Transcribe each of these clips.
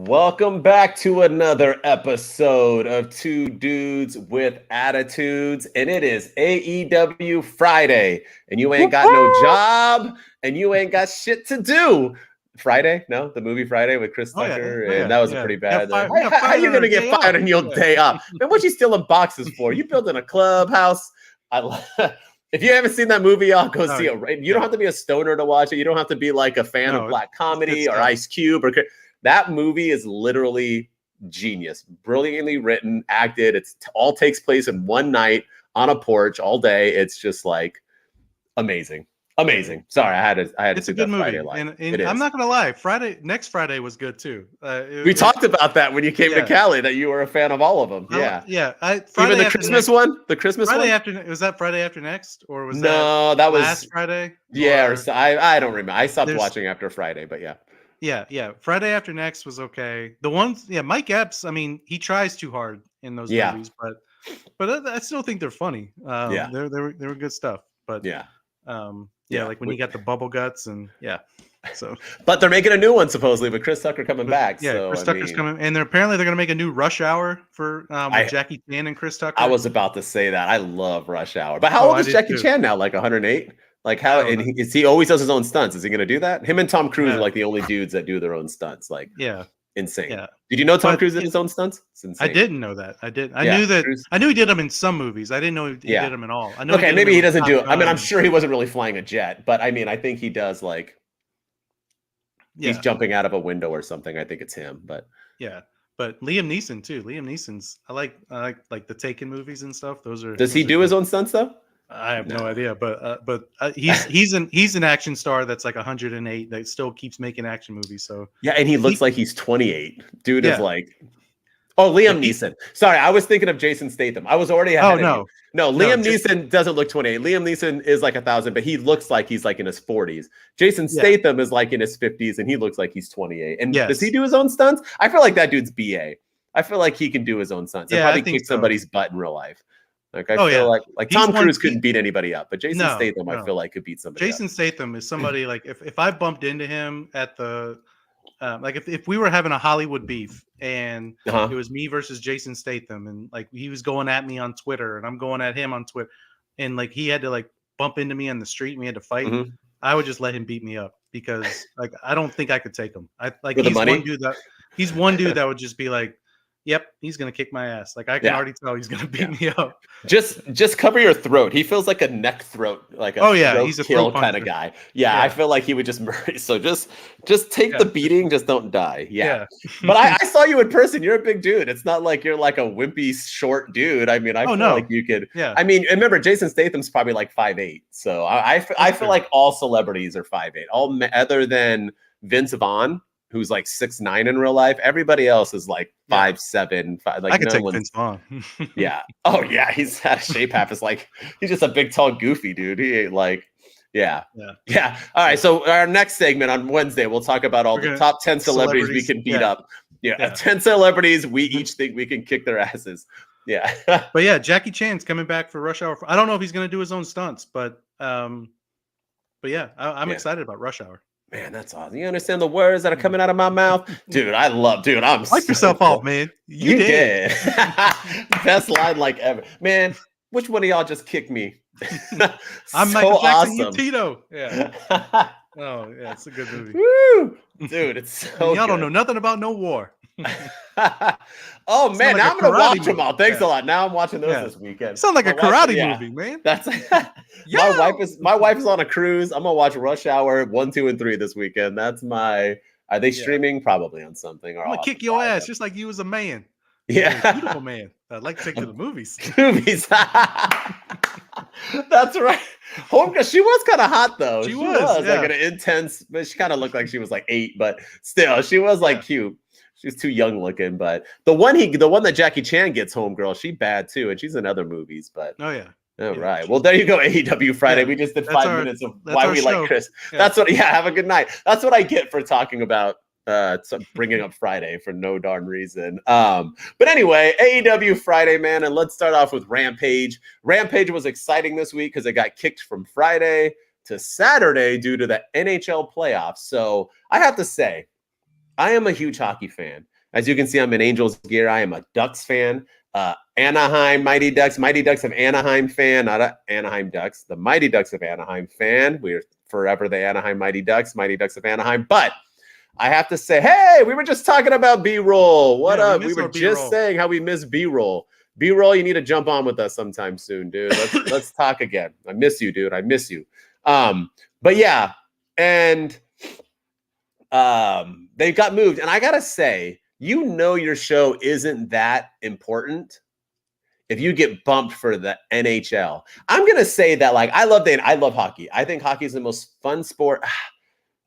Welcome back to another episode of Two Dudes with Attitudes, and it is AEW Friday, and you ain't got no job, and you ain't got shit to do. Friday? No, the movie Friday with Chris Tucker, and that was a pretty bad. How are you gonna get fired on your day off? Man, what you stealing boxes for? You building a clubhouse? If you haven't seen that movie, y'all go see it. You don't have to be a stoner to watch it. You don't have to be like a fan of black comedy or Ice Cube or. That movie is literally genius, brilliantly written, acted. It's all takes place in one night on a porch all day. It's just like amazing. Sorry, I had to. It's a good movie, and I'm not gonna lie. Next Friday was good too. We talked about that when you came to Cali, that you were a fan of all of them. Yeah. Even the Christmas one. The Christmas Friday one. After was that Friday after next, or was that was last Friday? Yeah, I don't remember. I stopped watching after Friday, but yeah. Yeah. Friday after next was okay. The ones, Mike Epps. I mean, he tries too hard in those movies, but I still think they're funny. They were good stuff. But like when you got the bubble guts and so. But they're making a new one supposedly with Chris Tucker coming back. Yeah, so, Chris Tucker's coming, and apparently they're going to make a new Rush Hour for with Jackie Chan and Chris Tucker. I was about to say that. I love Rush Hour, but how old is Jackie Chan now? Like 108. Like how? And he always does his own stunts. Is he going to do that? Him and Tom Cruise are like the only dudes that do their own stunts. Like insane. Yeah. Did you know Tom Cruise did his own stunts? It's insane. I didn't know that. I knew that. I knew he did them in some movies. I didn't know he did them in all. I know. Okay, maybe he doesn't do it. I mean, I'm sure he wasn't really flying a jet, but I mean, I think he does. Like, he's jumping out of a window or something. I think it's him. But but Liam Neeson too. Liam Neeson's. I like the Taken movies and stuff. Those are. Does he do his own stunts though? I have no idea, but he's an action star that's like 108 that still keeps making action movies. So and he looks like he's 28. Dude is like, Liam Neeson. Sorry, I was thinking of Jason Statham. I was already ahead of you. No, Liam Neeson doesn't look 28. Liam Neeson is like 1,000, but he looks like he's like in his 40s. Jason Statham is like in his 50s, and he looks like he's 28. And does he do his own stunts? I feel like that dude's BA. I feel like he can do his own stunts and probably kick somebody's butt in real life. Like I feel like Tom Cruise couldn't beat anybody up, but Jason Statham I feel like could beat somebody. Jason Statham is somebody like if I bumped into him at the like if we were having a Hollywood beef and it was me versus Jason Statham and like he was going at me on Twitter and I'm going at him on Twitter and like he had to like bump into me on the street and we had to fight, I would just let him beat me up because like I don't think I could take him. He's one dude that would just be like, yep, he's gonna kick my ass. Like I can already tell he's gonna beat me up. Just cover your throat. He feels like a neck throat, like he's a kill kind of guy. Yeah, I feel like he would just murder. So just take the beating, just don't die. Yeah. But I saw you in person. You're a big dude. It's not like you're like a wimpy short dude. I mean, I feel like you could. Yeah. I mean, remember Jason Statham's probably like 5'8". So I feel like all celebrities are 5'8". All other than Vince Vaughn, who's like 6'9" in real life. Everybody else is like 5'7". Like I could take Vince Vaughn. Oh yeah, he's had a shape half. It's like he's just a big, tall, goofy dude. He ain't like, yeah. All right. So our next segment on Wednesday, we'll talk about all the top 10 celebrities we can beat up. 10 celebrities we each think we can kick their asses. Yeah. But Jackie Chan's coming back for Rush Hour. I don't know if he's going to do his own stunts, but I'm excited about Rush Hour. Man, that's awesome. You understand the words that are coming out of my mouth? Dude, I'm wipe yourself off, man. You did. Best line like ever. Man, which one of y'all just kicked me? I'm Michael Jackson, you Tito. Yeah. Oh, yeah, it's a good movie. Woo! Dude, it's so y'all don't know nothing about no war. Oh man, now I'm gonna watch them all. Thanks a lot. Now I'm watching those this weekend. Sound like a karate movie, man. That's my wife is on a cruise. I'm gonna watch Rush Hour 1, 2, and 3 this weekend. That's my. Are they streaming? Probably on something. Or I'm gonna kick your ass just like you was a man. Yeah, beautiful man. I'd like to take to the movies. Movies. That's right. Homegirl, she was kind of hot though. She was like an intense, but she kind of looked like she was like 8, but still, she was like cute. she's too young looking. But the one that Jackie Chan gets, homegirl, she bad too, and she's in other movies. But oh yeah. All right. Well, there you go. AEW Friday. Yeah, We just did 5 minutes of why we show. like Chris. Yeah. That's what. Yeah. Have a good night. That's what I get for talking about bringing up Friday for no darn reason. But anyway, AEW Friday, man, and let's start off with Rampage. Rampage was exciting this week because it got kicked from Friday to Saturday due to the NHL playoffs. So I have to say, I am a huge hockey fan. As you can see, I'm in Angels gear. I am a Ducks fan. Anaheim Mighty Ducks of Anaheim fan, not Anaheim Ducks. The Mighty Ducks of Anaheim fan. We're forever the Anaheim Mighty Ducks of Anaheim. But I have to say, hey, we were just talking about B-roll. What up? We were just saying how we miss B-roll. B-roll, you need to jump on with us sometime soon, dude. Let's talk again. I miss you, dude. I miss you. But yeah, and they got moved, and I gotta say, your show isn't that important if you get bumped for the NHL. I'm gonna say that, like, I love hockey. I think hockey is the most fun sport.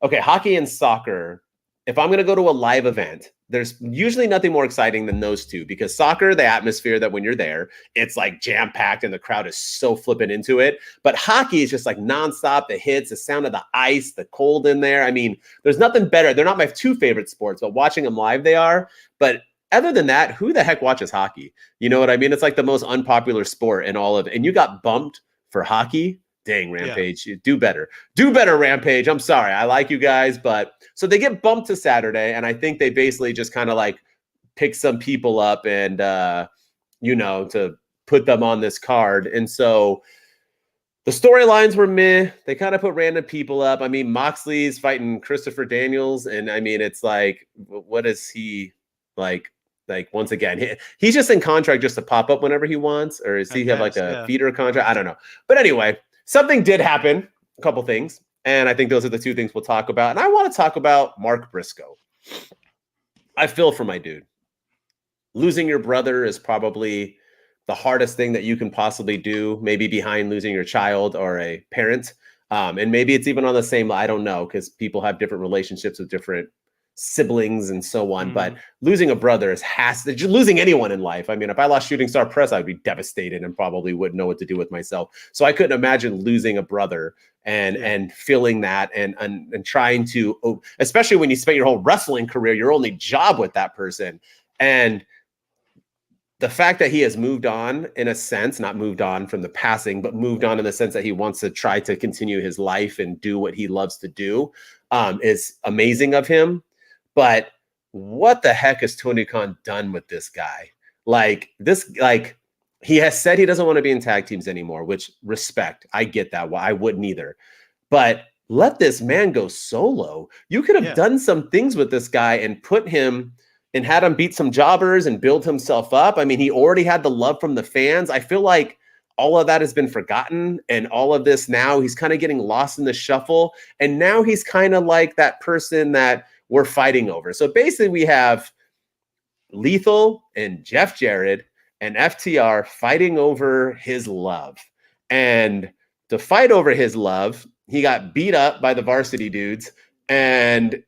Okay, hockey and soccer. If I'm gonna go to a live event, there's usually nothing more exciting than those two, because soccer, the atmosphere that when you're there, it's like jam-packed and the crowd is so flipping into it. But hockey is just like nonstop, the hits, the sound of the ice, the cold in there. I mean, there's nothing better. They're not my two favorite sports, but watching them live, they are. But other than that, who the heck watches hockey? You know what I mean? It's like the most unpopular sport in all of it. And you got bumped for hockey? Dang, Rampage, you do better. Do better, Rampage. I'm sorry. I like you guys, but so they get bumped to Saturday, and I think they basically just kind of like pick some people up and, to put them on this card. And so the storylines were meh. They kind of put random people up. I mean, Moxley's fighting Christopher Daniels, and I mean, it's like, what is he like? Like, once again, he's just in contract just to pop up whenever he wants, or does he have like a feeder contract? I don't know. But anyway, something did happen, a couple things, and I think those are the two things we'll talk about. And I want to talk about Mark Briscoe. I feel for my dude. Losing your brother is probably the hardest thing that you can possibly do, maybe behind losing your child or a parent. And maybe it's even on the same, I don't know, because people have different relationships with different siblings and so on. But losing a brother losing anyone in life. I mean, if I lost Shooting Star Press, I'd be devastated and probably wouldn't know what to do with myself. So I couldn't imagine losing a brother and feeling that and trying to, especially when you spent your whole wrestling career, your only job with that person. And the fact that he has moved on, in a sense, not moved on from the passing, but moved on in the sense that he wants to try to continue his life and do what he loves to do, is amazing of him. But what the heck has Tony Khan done with this guy? He has said he doesn't want to be in tag teams anymore, which, respect. I get that. Well, I wouldn't either. But let this man go solo. You could have done some things with this guy and put him and had him beat some jobbers and build himself up. I mean, he already had the love from the fans. I feel like all of that has been forgotten, and all of this now, he's kind of getting lost in the shuffle. And now he's kind of like that person that we're fighting over. So basically we have Lethal and Jeff Jarrett and FTR fighting over his love. And to fight over his love, he got beat up by the varsity dudes. And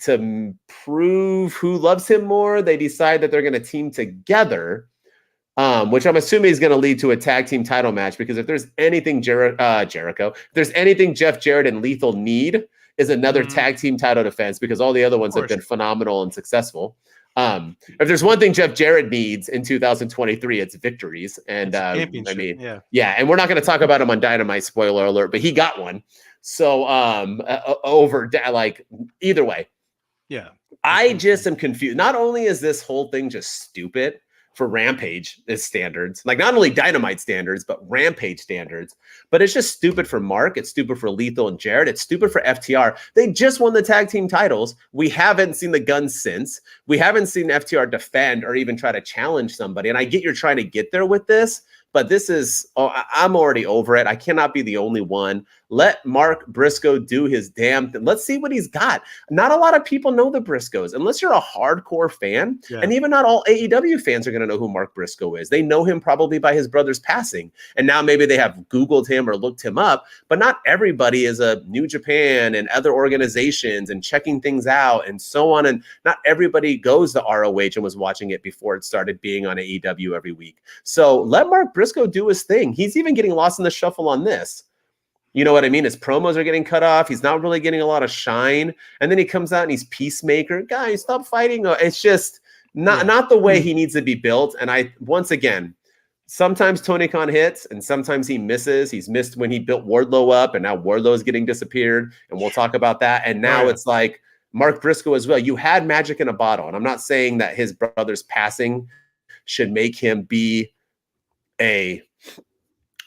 to prove who loves him more, they decide that they're going to team together, which I'm assuming is going to lead to a tag team title match. Because if there's anything Jericho, if there's anything Jeff Jarrett and Lethal need, is another tag team title defense, because all the other ones have been phenomenal and successful. If there's one thing Jeff Jarrett needs in 2023, it's victories. And and we're not going to talk about him on Dynamite, spoiler alert, but he got one. So either way. Yeah. I just am confused. Not only is this whole thing just stupid for Rampage standards, like not only Dynamite standards, but Rampage standards, but it's just stupid for Mark. It's stupid for Lethal and Jarrett. It's stupid for FTR. They just won the tag team titles. We haven't seen the Guns since. We haven't seen FTR defend or even try to challenge somebody. And I get you're trying to get there with this, But this is, I'm already over it. I cannot be the only one. Let Mark Briscoe do his damn thing. Let's see what he's got. Not a lot of people know the Briscoes, unless you're a hardcore fan. Yeah. And even not all AEW fans are going to know who Mark Briscoe is. They know him probably by his brother's passing. And now maybe they have Googled him or looked him up. But not everybody is a New Japan and other organizations and checking things out and so on. And not everybody goes to ROH and was watching it before it started being on AEW every week. So let Mark Briscoe do his thing. He's even getting lost in the shuffle on this. You know what I mean? His promos are getting cut off. He's not really getting a lot of shine. And then he comes out and he's Peacemaker. Guys, stop fighting. It's just not the way he needs to be built. And once again, sometimes Tony Khan hits and sometimes he misses. He's missed when he built Wardlow up, and now Wardlow is getting disappeared. And we'll talk about that. And now it's like Mark Briscoe as well. You had magic in a bottle. And I'm not saying that his brother's passing should make him be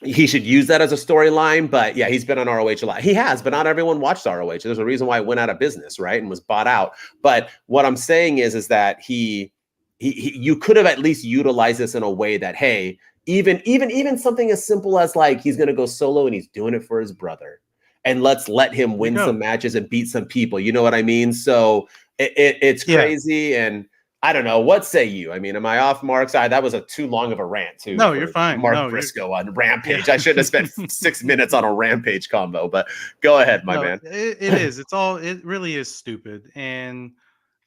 he should use that as a storyline, but yeah, he's been on ROH a lot. He has, but not everyone watched ROH. There's a reason why it went out of business, right? And was bought out. But what I'm saying is that you could have at least utilized this in a way that, hey, even something as simple as like he's going to go solo and he's doing it for his brother, and let's let him win some matches and beat some people. You know what I mean? So it's crazy. And I don't know. What say you? I mean, am I off Mark? That was too long of a rant, too. No, you're fine. Mark Briscoe on Rampage. I shouldn't have spent 6 minutes on a Rampage combo, but go ahead, my man. It is. It really is stupid. And,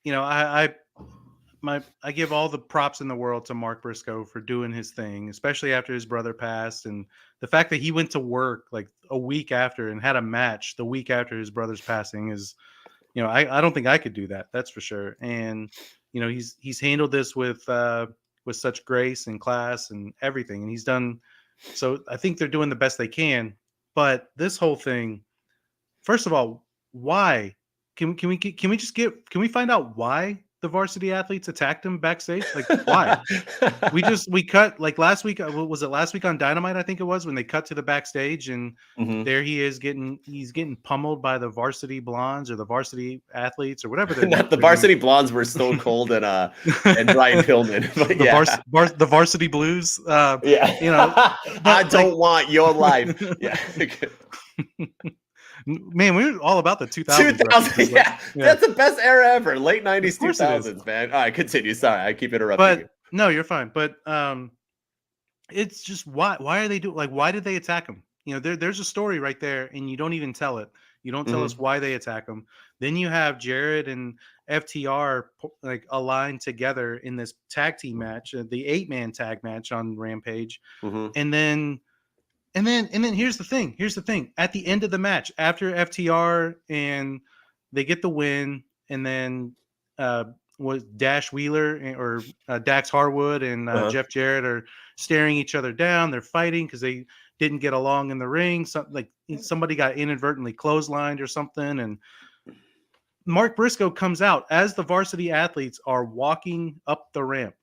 you know, I give all the props in the world to Mark Briscoe for doing his thing, especially after his brother passed. And the fact that he went to work like a week after and had a match the week after his brother's passing is, you know, I don't think I could do that. That's for sure. And, you know, he's handled this with such grace and class and everything, and he's done. So I think they're doing the best they can. But this whole thing, first of all, why can we find out why the varsity athletes attacked him backstage? Like, why? we cut like last week. Was it last week on Dynamite? I think it was, when they cut to the backstage, and there he is he's getting pummeled by the varsity blondes or the varsity athletes or whatever. Not the varsity blondes were Stone Cold and Brian Pillman. But the varsity blues. You know, I don't want your life. Yeah. Man, we were all about the 2000s. 2000, yeah. That's the best era ever. Late 90s, 2000s, man. All right, continue. Sorry, I keep interrupting you. No, you're fine. But it's just why are they doing, like, why did they attack him? You know, there's a story right there, and you don't even tell it. You don't tell us why they attack him. Then you have Jared and FTR like aligned together in this tag team match, the 8-man tag match on Rampage, and then here's the thing. At the end of the match, after FTR and they get the win, and then was Dash Wheeler or Dax Harwood and Jeff Jarrett are staring each other down. They're fighting because they didn't get along in the ring. Somebody got inadvertently clotheslined or something. And Mark Briscoe comes out as the varsity athletes are walking up the ramp.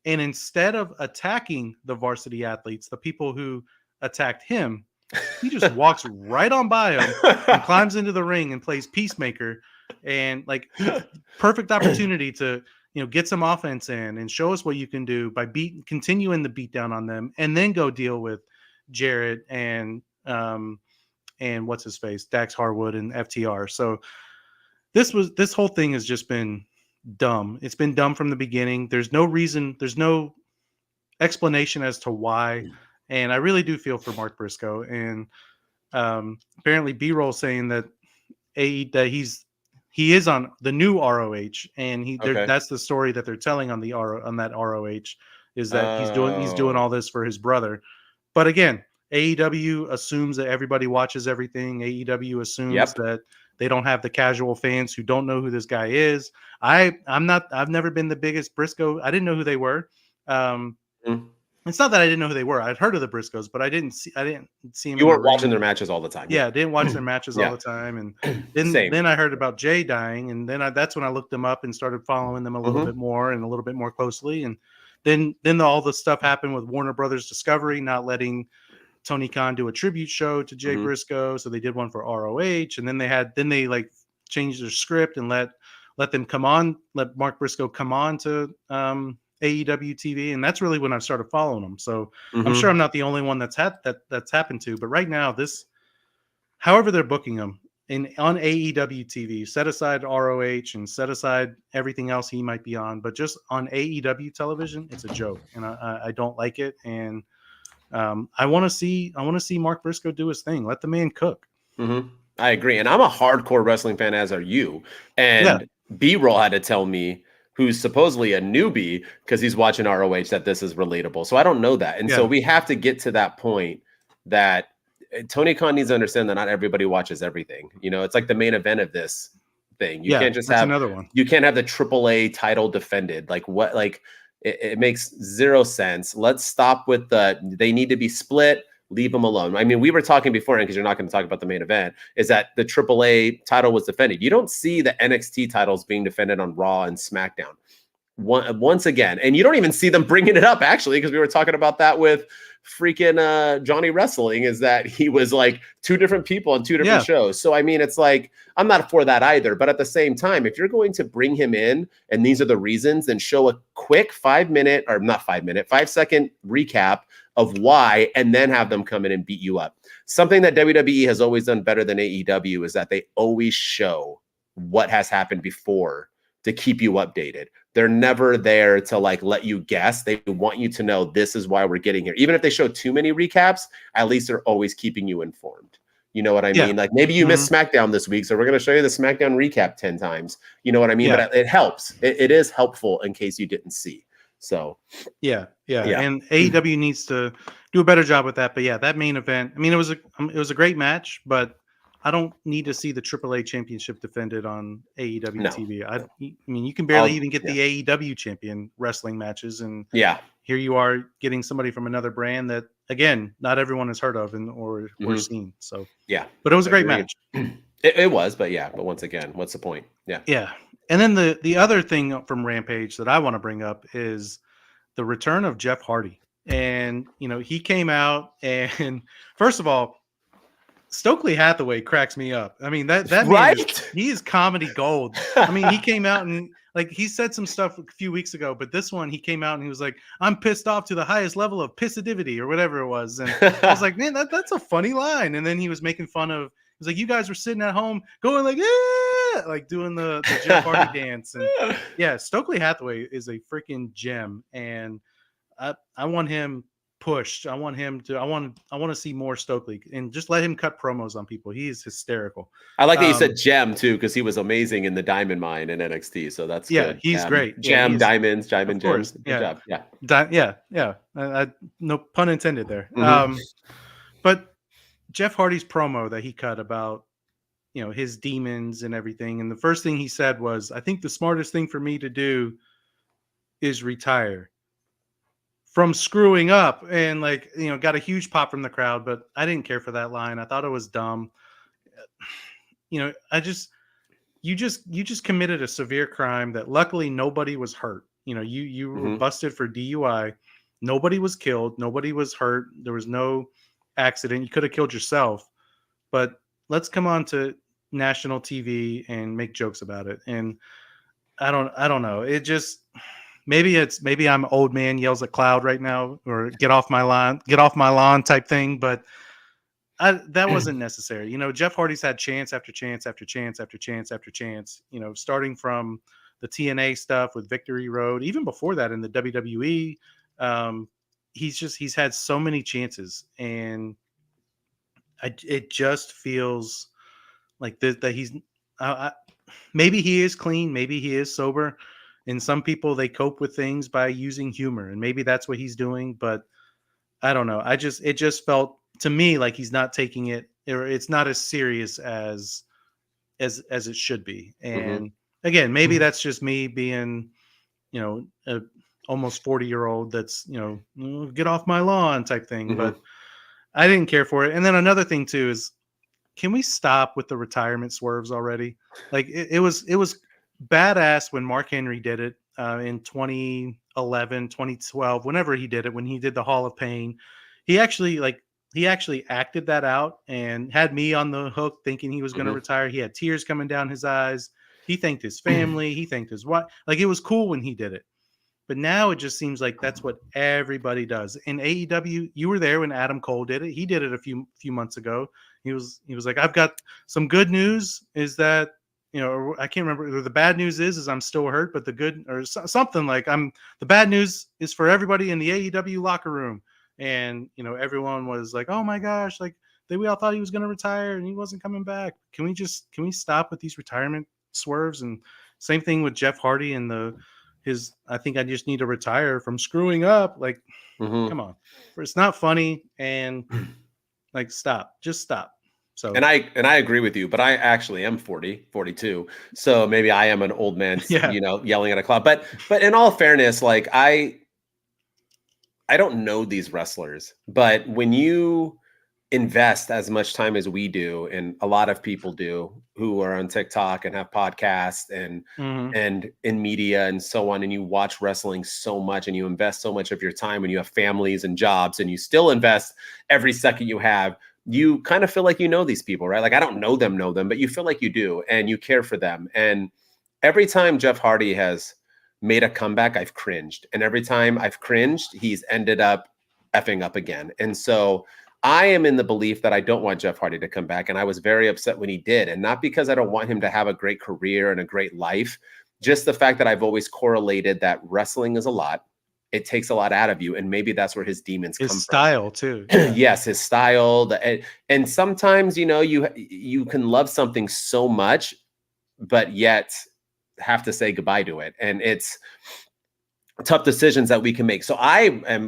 And instead of attacking the varsity athletes, the people who attacked him, he just walks right on by them and climbs into the ring and plays Peacemaker, and like perfect opportunity to, you know, get some offense in and show us what you can do by continuing the beat down on them, and then go deal with Jarrett and what's his face, Dax Harwood and FTR. So this whole thing has just been dumb. It's been dumb from the beginning. There's no reason, there's no explanation as to why. And I really do feel for Mark Briscoe. And apparently B-roll saying that he is on the new ROH, and that's the story that they're telling on that ROH, is that he's doing all this for his brother. But again, AEW assumes that everybody watches everything. AEW assumes that they don't have the casual fans who don't know who this guy is. I've never been the biggest Briscoe. I didn't know who they were. It's not that I didn't know who they were. I'd heard of the Briscoes, but I didn't see them. You weren't watching their matches all the time. Yeah, I didn't watch their matches all the time. And then I heard about Jay dying, and then that's when I looked them up and started following them a little bit more and a little bit more closely. And then all the stuff happened with Warner Brothers Discovery not letting Tony Khan do a tribute show to Jay Briscoe, so they did one for ROH, and then they like changed their script and let them come on, let Mark Briscoe come on to AEW TV, and that's really when I started following them. So I'm sure I'm not the only one that's happened to. But right now, however they're booking them on AEW TV, set aside ROH and set aside everything else he might be on, but just on AEW television, it's a joke, and I don't like it. And I want to see Mark Briscoe do his thing. Let the man cook. I agree, and I'm a hardcore wrestling fan, as are you. And B-Roll had to tell me, who's supposedly a newbie because he's watching ROH, that this is relatable. So I don't know that, and so we have to get to that point that Tony Khan needs to understand that not everybody watches everything. You know, it's like the main event of this thing. You can't just have another one. You can't have the AAA title defended. Like what? Like it makes zero sense. Let's stop with they need to be split. Leave them alone. I mean, we were talking beforehand, because you're not going to talk about the main event, is that the AAA title was defended. You don't see the NXT titles being defended on Raw and SmackDown once again. And you don't even see them bringing it up, actually, because we were talking about that with freaking Johnny Wrestling, is that he was like two different people on two different shows. So, I mean, it's like, I'm not for that either. But at the same time, if you're going to bring him in and these are the reasons, then show a quick 5 second recap of why, and then have them come in and beat you up. Something that WWE has always done better than AEW is that they always show what has happened before to keep you updated. They're never there to like let you guess. They want you to know this is why we're getting here. Even if they show too many recaps, at least they're always keeping you informed. You know what I mean? Like maybe you missed SmackDown this week, so we're going to show you the SmackDown recap 10 times. You know what I mean? But it helps. It is helpful in case you didn't see. So yeah. And AEW needs to do a better job with that. But yeah, that main event, I mean, it was a great match, but I don't need to see the AAA championship defended on AEW TV. I mean, you can barely even get the AEW champion wrestling matches, and here you are getting somebody from another brand that, again, not everyone has heard of or seen. So but it was a great match. It was, but once again, what's the point? Yeah. And then the other thing from Rampage that I want to bring up is the return of Jeff Hardy. And, you know, he came out, and first of all, Stokely Hathaway cracks me up. I mean, that man he is comedy gold. I mean, he came out and like he said some stuff a few weeks ago, but this one he came out and he was like, "I'm pissed off to the highest level of pissadivity," or whatever it was. And I was like, man, that's a funny line. And then he was making fun of. He was like, "You guys were sitting at home going like, like doing the Jeff Hardy dance." And Stokely Hathaway is a freaking gem, and I want him pushed. I want to see more Stokely, and just let him cut promos on people. He is hysterical. I like that you said gem too, because he was amazing in the Diamond Mine in NXT. So that's good. He's great. Gem, diamonds, diamond gems. Good job. No pun intended there. But Jeff Hardy's promo that he cut about, you know, his demons and everything, and the first thing he said was, "I think the smartest thing for me to do is retire from screwing up," and like, you know, got a huge pop from the crowd. But I didn't care for that line. I thought it was dumb. You know, you just committed a severe crime that luckily nobody was hurt. You know, you were busted for DUI. Nobody was killed. Nobody was hurt. There was no accident. You could have killed yourself. But let's come on to national TV and make jokes about it. And I don't know. It just maybe I'm old man yells at cloud right now, or get off my lawn type thing. But that wasn't necessary. You know, Jeff Hardy's had chance after chance after chance after chance after chance, you know, starting from the TNA stuff with Victory Road, even before that in the WWE. He's had so many chances, and it just feels like that he's maybe he is clean, maybe he is sober. And some people, they cope with things by using humor, and maybe that's what he's doing. But I don't know. It just felt to me like he's not taking it, or it's not as serious as it should be. And again, maybe that's just me being, you know, a almost 40-year-old that's, you know, get off my lawn type thing. But I didn't care for it. And then another thing too is, can we stop with the retirement swerves already? Like it was badass when Mark Henry did it in 2011, 2012, whenever he did it, when he did the Hall of Pain. He actually acted that out and had me on the hook thinking he was going to retire. He had tears coming down his eyes. He thanked his family. He thanked his wife. Like, it was cool when he did it. But now it just seems like that's what everybody does. In AEW, you were there when Adam Cole did it. He did it a few months ago. He was like, I've got some good news. Is that, you know, I can't remember. The bad news is I'm still hurt, but the good, or something like, the bad news is for everybody in the AEW locker room. And, you know, everyone was like, oh my gosh, like we all thought he was going to retire and he wasn't coming back. Can we stop with these retirement swerves? And same thing with Jeff Hardy and I think I just need to retire from screwing up. Like, come on, it's not funny. And like, just stop. So, and I agree with you, but I actually am 42. So maybe I am an old man, you know, yelling at a cloud, but in all fairness, like I don't know these wrestlers, but when you invest as much time as we do, and a lot of people do who are on TikTok and have podcasts and in media and so on, and you watch wrestling so much and you invest so much of your time, and you have families and jobs and you still invest every second you have, you kind of feel like you know these people, right? Like I don't know them, but you feel like you do and you care for them. And every time Jeff Hardy has made a comeback, I've cringed. And every time I've cringed, he's ended up effing up again. And so I am in the belief that I don't want Jeff Hardy to come back. And I was very upset when he did. And not because I don't want him to have a great career and a great life, just the fact that I've always correlated that wrestling is a lot. It takes a lot out of you. And maybe that's where his demons come from. His style too. Yes, his style. And sometimes, you know, you can love something so much, but yet have to say goodbye to it. And it's tough decisions that we can make. So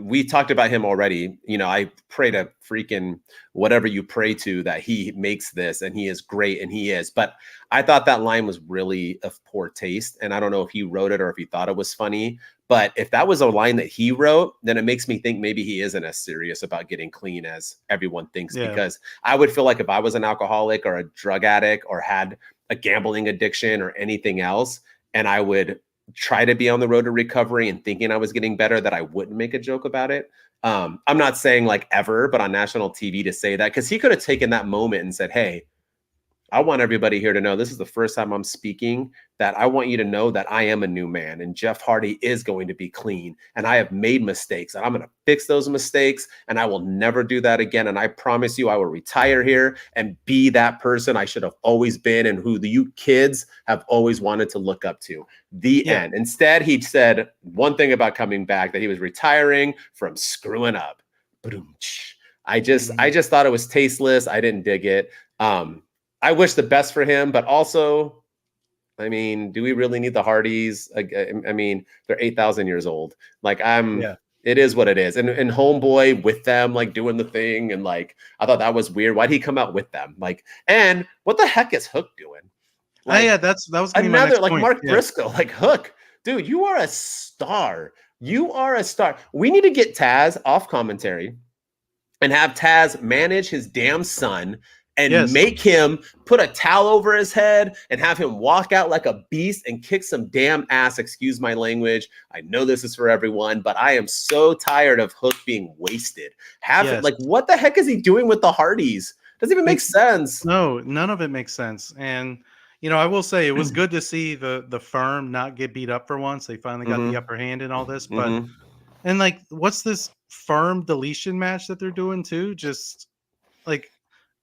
we talked about him already. You know, I pray to freaking whatever you pray to that he makes this, and he is great, and he is. But I thought that line was really of poor taste. And I don't know if he wrote it or if he thought it was funny. But if that was a line that he wrote, then it makes me think maybe he isn't as serious about getting clean as everyone thinks. Yeah. Because I would feel like if I was an alcoholic or a drug addict or had a gambling addiction or anything else, and I would try to be on the road to recovery and thinking I was getting better, that I wouldn't make a joke about it. I'm not saying like ever, but on national TV to say that, because he could have taken that moment and said, hey, I want everybody here to know this is the first time I'm speaking, that I want you to know that I am a new man and Jeff Hardy is going to be clean, and I have made mistakes and I'm going to fix those mistakes and I will never do that again. And I promise you I will retire here and be that person I should have always been and who you kids have always wanted to look up to. The end. Instead, he said one thing about coming back, that he was retiring from screwing up. I just thought it was tasteless. I didn't dig it. I wish the best for him, but also, I mean, do we really need the Hardys? I mean, they're 8,000 years old. Like it is what it is. And Homeboy with them, like doing the thing. And like, I thought that was weird. Why'd he come out with them? Like, and what the heck is Hook doing? Like, that was another like point. Mark Briscoe, like Hook, dude, you are a star. You are a star. We need to get Taz off commentary and have Taz manage his damn son and make him put a towel over his head and have him walk out like a beast and kick some damn ass. Excuse my language. I know this is for everyone, but I am so tired of Hook being wasted. Like, what the heck is he doing with the Hardys? Doesn't even make sense. No, none of it makes sense. And, you know, I will say it was good to see the firm not get beat up for once. They finally got the upper hand in all this. But, and like, what's this firm deletion match that they're doing too? Just like,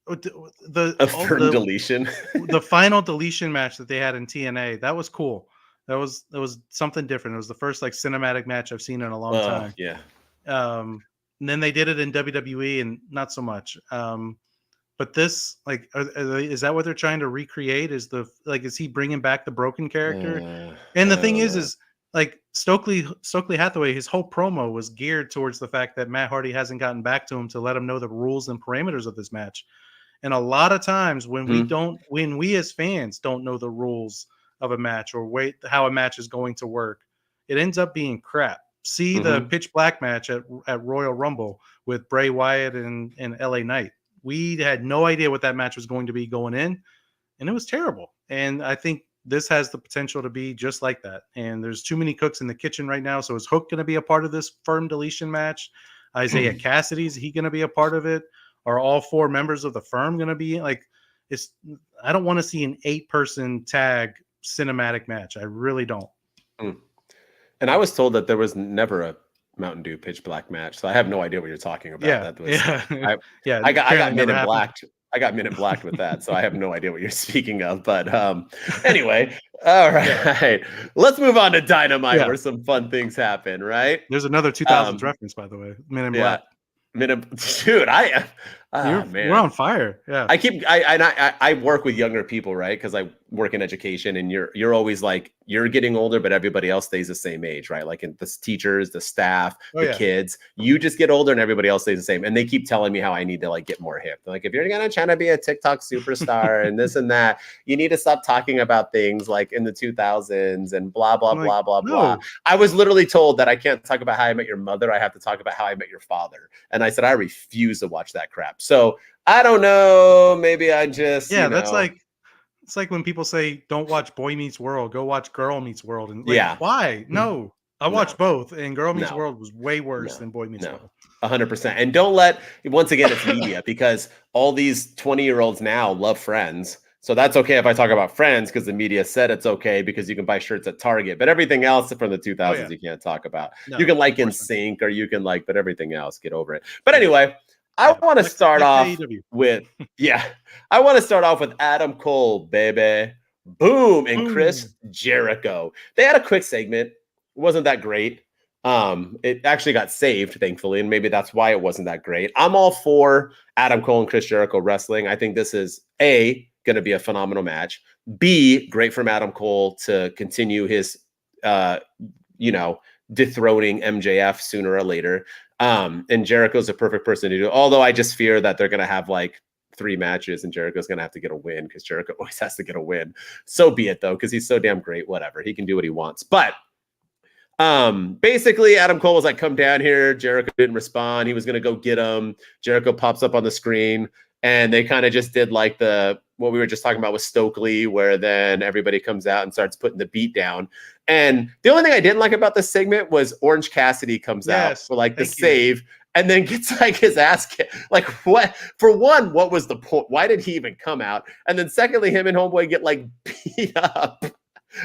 deletion. The final deletion match that they had in TNA, that was cool. That was something different. It was the first like cinematic match I've seen in a long time. Yeah. And then they did it in WWE, and not so much. But this, like, is that what they're trying to recreate? Is he bringing back the broken character? And the thing is like Stokely Hathaway, his whole promo was geared towards the fact that Matt Hardy hasn't gotten back to him to let him know the rules and parameters of this match. And a lot of times when we as fans don't know the rules of a match or how a match is going to work, it ends up being crap. See the Pitch Black match at Royal Rumble with Bray Wyatt and LA Knight. We had no idea what that match was going to be going in, and it was terrible. And I think this has the potential to be just like that. And there's too many cooks in the kitchen right now. So is Hook going to be a part of this firm deletion match? Isaiah Cassidy, is he going to be a part of it? Are all four members of the firm going to be like? I don't want to see an 8-person tag cinematic match. I really don't. And I was told that there was never a Mountain Dew Pitch Black match, so I have no idea what you're talking about. Yeah, That was yeah. I got Men in happened. Blacked. I got Men in Blacked with that, so I have no idea what you're speaking of. But anyway, all right, let's move on to Dynamite, where some fun things happen. Right? There's another 2000s reference, by the way. Men in Black. Dude, we're on fire. Yeah, I work with younger people, right? Because I work in education, and you're always like, you're getting older, but everybody else stays the same age, right? Like in the teachers, the staff, kids, you just get older and everybody else stays the same. And they keep telling me how I need to like get more hip. They're like, if you're gonna try to be a TikTok superstar and this and that, you need to stop talking about things like in the 2000s and blah blah blah blah blah. I was literally told that I can't talk about How I Met Your Mother. I have to talk about How I Met Your Father. And I said I refuse to watch that crap. So I don't know. Maybe I just that's like. It's like when people say, don't watch Boy Meets World, go watch Girl Meets World. And like, why? No, I watched both. And Girl Meets World was way worse than Boy Meets World. 100%. And don't let, once again, it's media, because all these 20-year-olds now love Friends. So that's okay if I talk about Friends, because the media said it's okay because you can buy shirts at Target. But everything else from the 2000s you can't talk about. No, you can like NSYNC, or you can like, but everything else, get over it. But anyway, I want to start off with, I want to start off with Adam Cole, baby. Boom. And Chris Jericho. They had a quick segment. It wasn't that great. It actually got saved, thankfully, and maybe that's why it wasn't that great. I'm all for Adam Cole and Chris Jericho wrestling. I think this is A, going to be a phenomenal match. B, great from Adam Cole to continue his, dethroning MJF sooner or later. And Jericho's a perfect person to do. Although I just fear that they're going to have like 3 matches and Jericho's going to have to get a win, because Jericho always has to get a win. So be it, though, because he's so damn great. Whatever. He can do what he wants. But basically, Adam Cole was like, come down here. Jericho didn't respond. He was going to go get him. Jericho pops up on the screen. And they kind of just did like what we were just talking about with Stokely, where then everybody comes out and starts putting the beat down. And the only thing I didn't like about this segment was Orange Cassidy comes out for like the save and then gets like his ass kicked. Like, what? For one, what was the point? Why did he even come out? And then secondly, him and Homeboy get like beat up.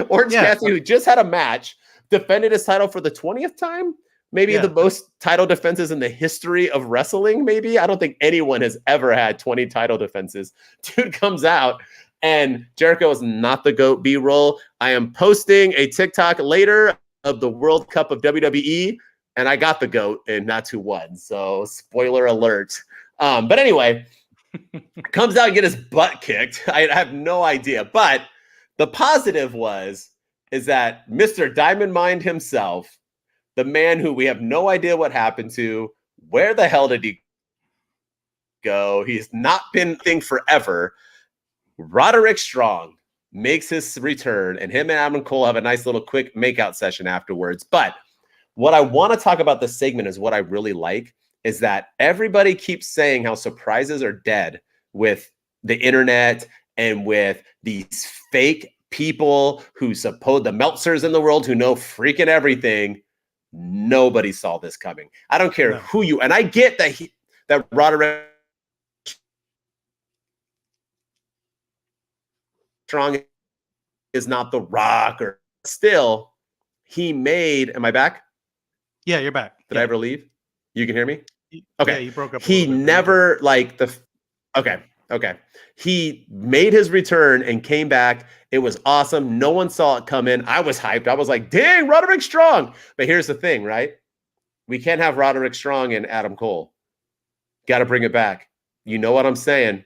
Orange Cassidy, who just had a match, defended his title for the 20th time. Maybe the most title defenses in the history of wrestling, maybe. I don't think anyone has ever had 20 title defenses. Dude comes out, and Jericho is not the GOAT B-roll. I am posting a TikTok later of the World Cup of WWE, and I got the GOAT, and that's who won. So, spoiler alert. But anyway, comes out and get his butt kicked. I have no idea. But the positive is that Mr. Diamond Mind himself, the man who we have no idea what happened to, where the hell did he go? He's not been a thing forever. Roderick Strong makes his return, and him and Adam Cole have a nice little quick makeout session afterwards. But what I want to talk about this segment is what I really like is that everybody keeps saying how surprises are dead with the internet and with these fake people who the Meltzers in the world who know freaking everything. Nobody saw this coming. I don't care who you, and I get that Roderick Strong is not The Rock, or still he made. Am I back? Yeah, you're back. Did I ever leave? You can hear me? Okay. Yeah, you broke up. He never Okay. He made his return and came back. It was awesome. No one saw it come in. I was hyped. I was like, dang, Roderick Strong. But here's the thing, right? We can't have Roderick Strong and Adam Cole. Got to bring it back. You know what I'm saying?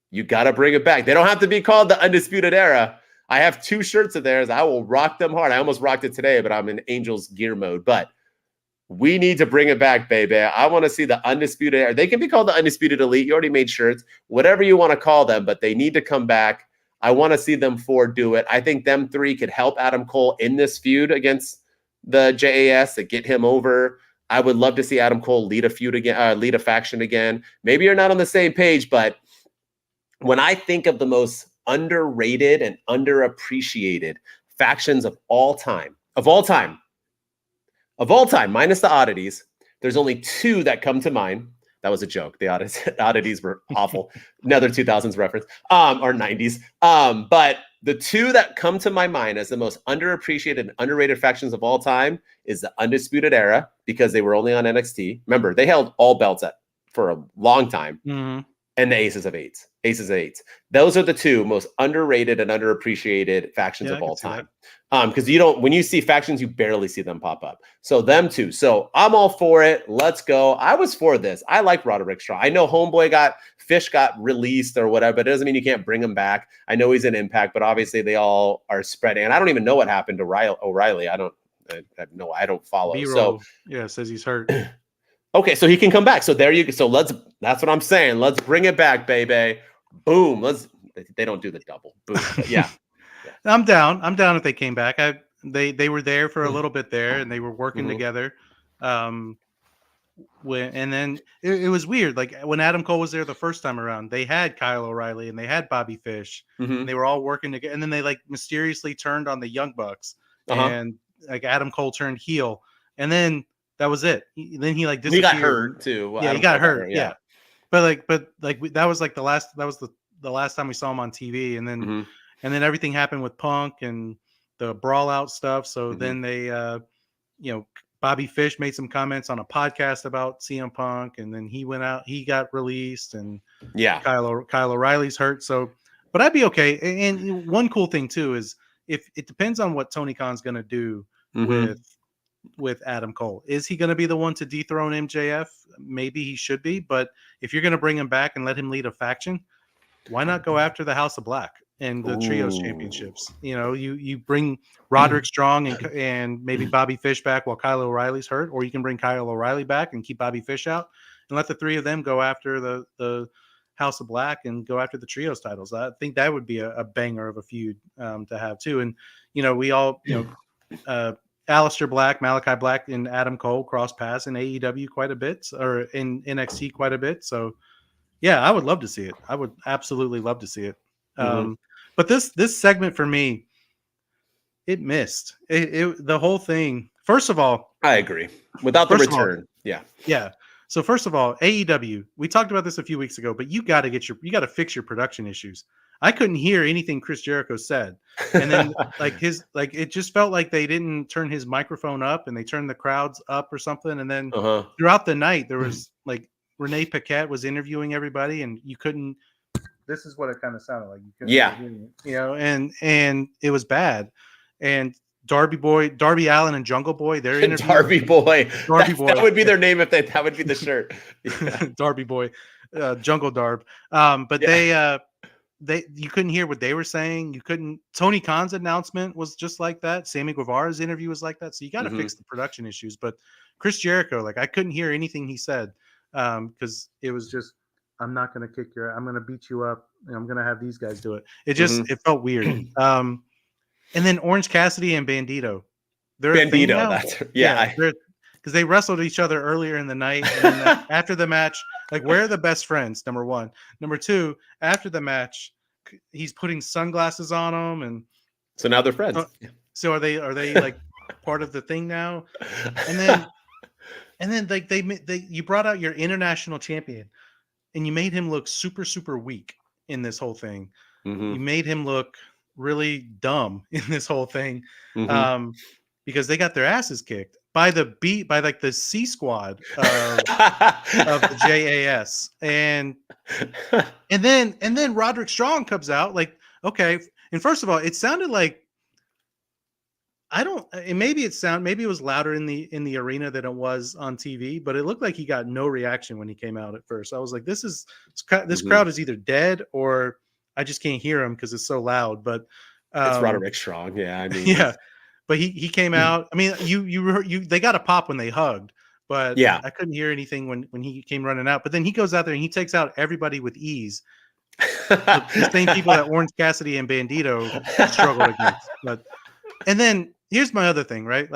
You got to bring it back. They don't have to be called the Undisputed Era. I have 2 shirts of theirs. I will rock them hard. I almost rocked it today, but I'm in Angels gear mode. But we need to bring it back, baby. I want to see the Undisputed Era. They can be called the Undisputed Elite. You already made shirts. Whatever you want to call them, but they need to come back. I want to see them 4 do it. I think them 3 could help Adam Cole in this feud against the JAS to get him over. I would love to see Adam Cole lead a feud again, lead a faction again. Maybe you're not on the same page, but when I think of the most underrated and underappreciated factions of all time, minus the oddities, there's only 2 that come to mind. That was a joke. The oddities were awful. Another 2000s reference, or 90s. But The two that come to my mind as the most underappreciated and underrated factions of all time is the Undisputed Era, because they were only on NXT. Remember, they held all belts for a long time. Mm-hmm. And the Aces of Eights. Those are the two most underrated and underappreciated factions of all time. Because when you see factions, you barely see them pop up. So them two. So I'm all for it. Let's go. I was for this. I like Roderick Strong. I know Fish got released or whatever, but it doesn't mean you can't bring him back. I know he's an Impact, but obviously they all are spreading. And I don't even know what happened to O'Reilly. I don't follow. B-roll, so says he's hurt. Okay, so he can come back. So there you go. So that's what I'm saying. Let's bring it back, baby. Boom. They don't do the double. Boom. Yeah. I'm down if they came back. They were there for a little bit there, and they were working together. And then it was weird. Like when Adam Cole was there the first time around, they had Kyle O'Reilly and they had Bobby Fish, and they were all working together. And then they like mysteriously turned on the Young Bucks, and like Adam Cole turned heel, and then that was it. Then he like disappeared. He got hurt too. Well, yeah, he got hurt. Yeah. But that was like the last time we saw him on TV, and then everything happened with Punk and the brawl out stuff. So then they, Bobby Fish made some comments on a podcast about CM Punk, and then he went out. He got released, and Kyle O'Reilly's hurt. So, but I'd be okay. And one cool thing too is if it depends on what Tony Khan's going to do with Adam Cole. Is he going to be the one to dethrone MJF? Maybe he should be, but if you're going to bring him back and let him lead a faction, why not go after the House of Black and the Trios Championships? You bring Roderick Strong and maybe Bobby Fish back while Kyle O'Reilly's hurt, or you can bring Kyle O'Reilly back and keep Bobby Fish out and let the three of them go after the House of Black and go after the Trios titles. I think that would be a banger of a feud to have too. And, we all, Aleister Black, Malachi Black, and Adam Cole cross paths in AEW quite a bit, or in NXT quite a bit. So, yeah, I would love to see it. I would absolutely love to see it. But this segment for me, it missed the whole thing. First of all, I agree. Without the return, yeah. So first of all, AEW, we talked about this a few weeks ago, but you got to fix your production issues. I couldn't hear anything Chris Jericho said. And then it just felt like they didn't turn his microphone up and they turned the crowds up or something. And then throughout the night, there was like Renee Paquette was interviewing everybody and you couldn't, this is what it kind of sounded like. You couldn't and it was bad. And Darby Allin and Jungle Boy, they're interviewing Darby Boy. That would be their name that would be the shirt. Darby Boy, Jungle Darb. But you couldn't hear what they were saying. You couldn't. Tony Khan's announcement was just like that. Sammy Guevara's interview was like that. So you got to fix the production issues. But Chris Jericho, I couldn't hear anything he said because it was just, I'm not going to kick your, I'm going to beat you up. And I'm going to have these guys do it. It just, it felt weird. And then Orange Cassidy and Bandito. Because they wrestled each other earlier in the night. And then after the match, where are the best friends? Number one. Number two, after the match, he's putting sunglasses on them, and so now they're friends. So are they part of the thing now? And then you brought out your international champion, and you made him look super, super weak in this whole thing. You made him look really dumb in this whole thing, because they got their asses kicked by the C squad of the JAS, and then Roderick Strong comes out okay. And first of all, it sounded like maybe it was louder in the arena than it was on TV, but it looked like he got no reaction when he came out at first. I was like, this crowd is either dead or I just can't hear him because it's so loud. But it's Roderick Strong, yeah. I mean, yeah. But he came out. I mean, they got a pop when they hugged, but I couldn't hear anything when he came running out. But then he goes out there and he takes out everybody with ease. The same people that Orange Cassidy and Bandito struggled against. And then here's my other thing, right?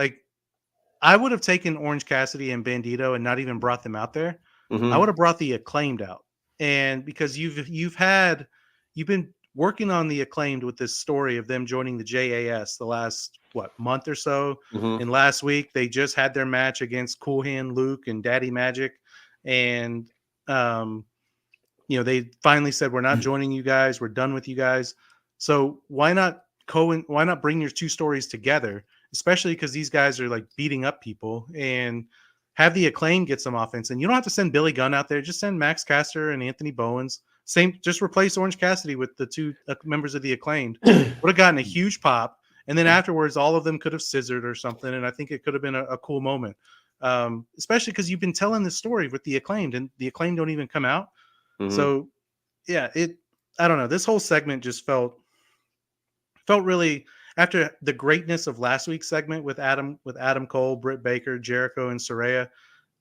I would have taken Orange Cassidy and Bandito and not even brought them out there. I would have brought the Acclaimed out, and because you've been working on the Acclaimed with this story of them joining the JAS the last month or so. And last week they just had their match against Cool Hand Luke and Daddy Magic, and they finally said, we're not joining you guys, we're done with you guys. So why not why not bring your two stories together, especially because these guys are like beating up people, and have the Acclaim get some offense. And you don't have to send Billy Gunn out there. Just send Max Caster and Anthony Bowens. Just replace Orange Cassidy with the two members of the Acclaimed. Would have gotten a huge pop. And then afterwards, all of them could have scissored or something. And I think it could have been a cool moment, especially because you've been telling this story with the Acclaimed, and the Acclaimed don't even come out. So, yeah, I don't know. This whole segment just felt really, after the greatness of last week's segment with Adam Cole, Britt Baker, Jericho, and Saraya,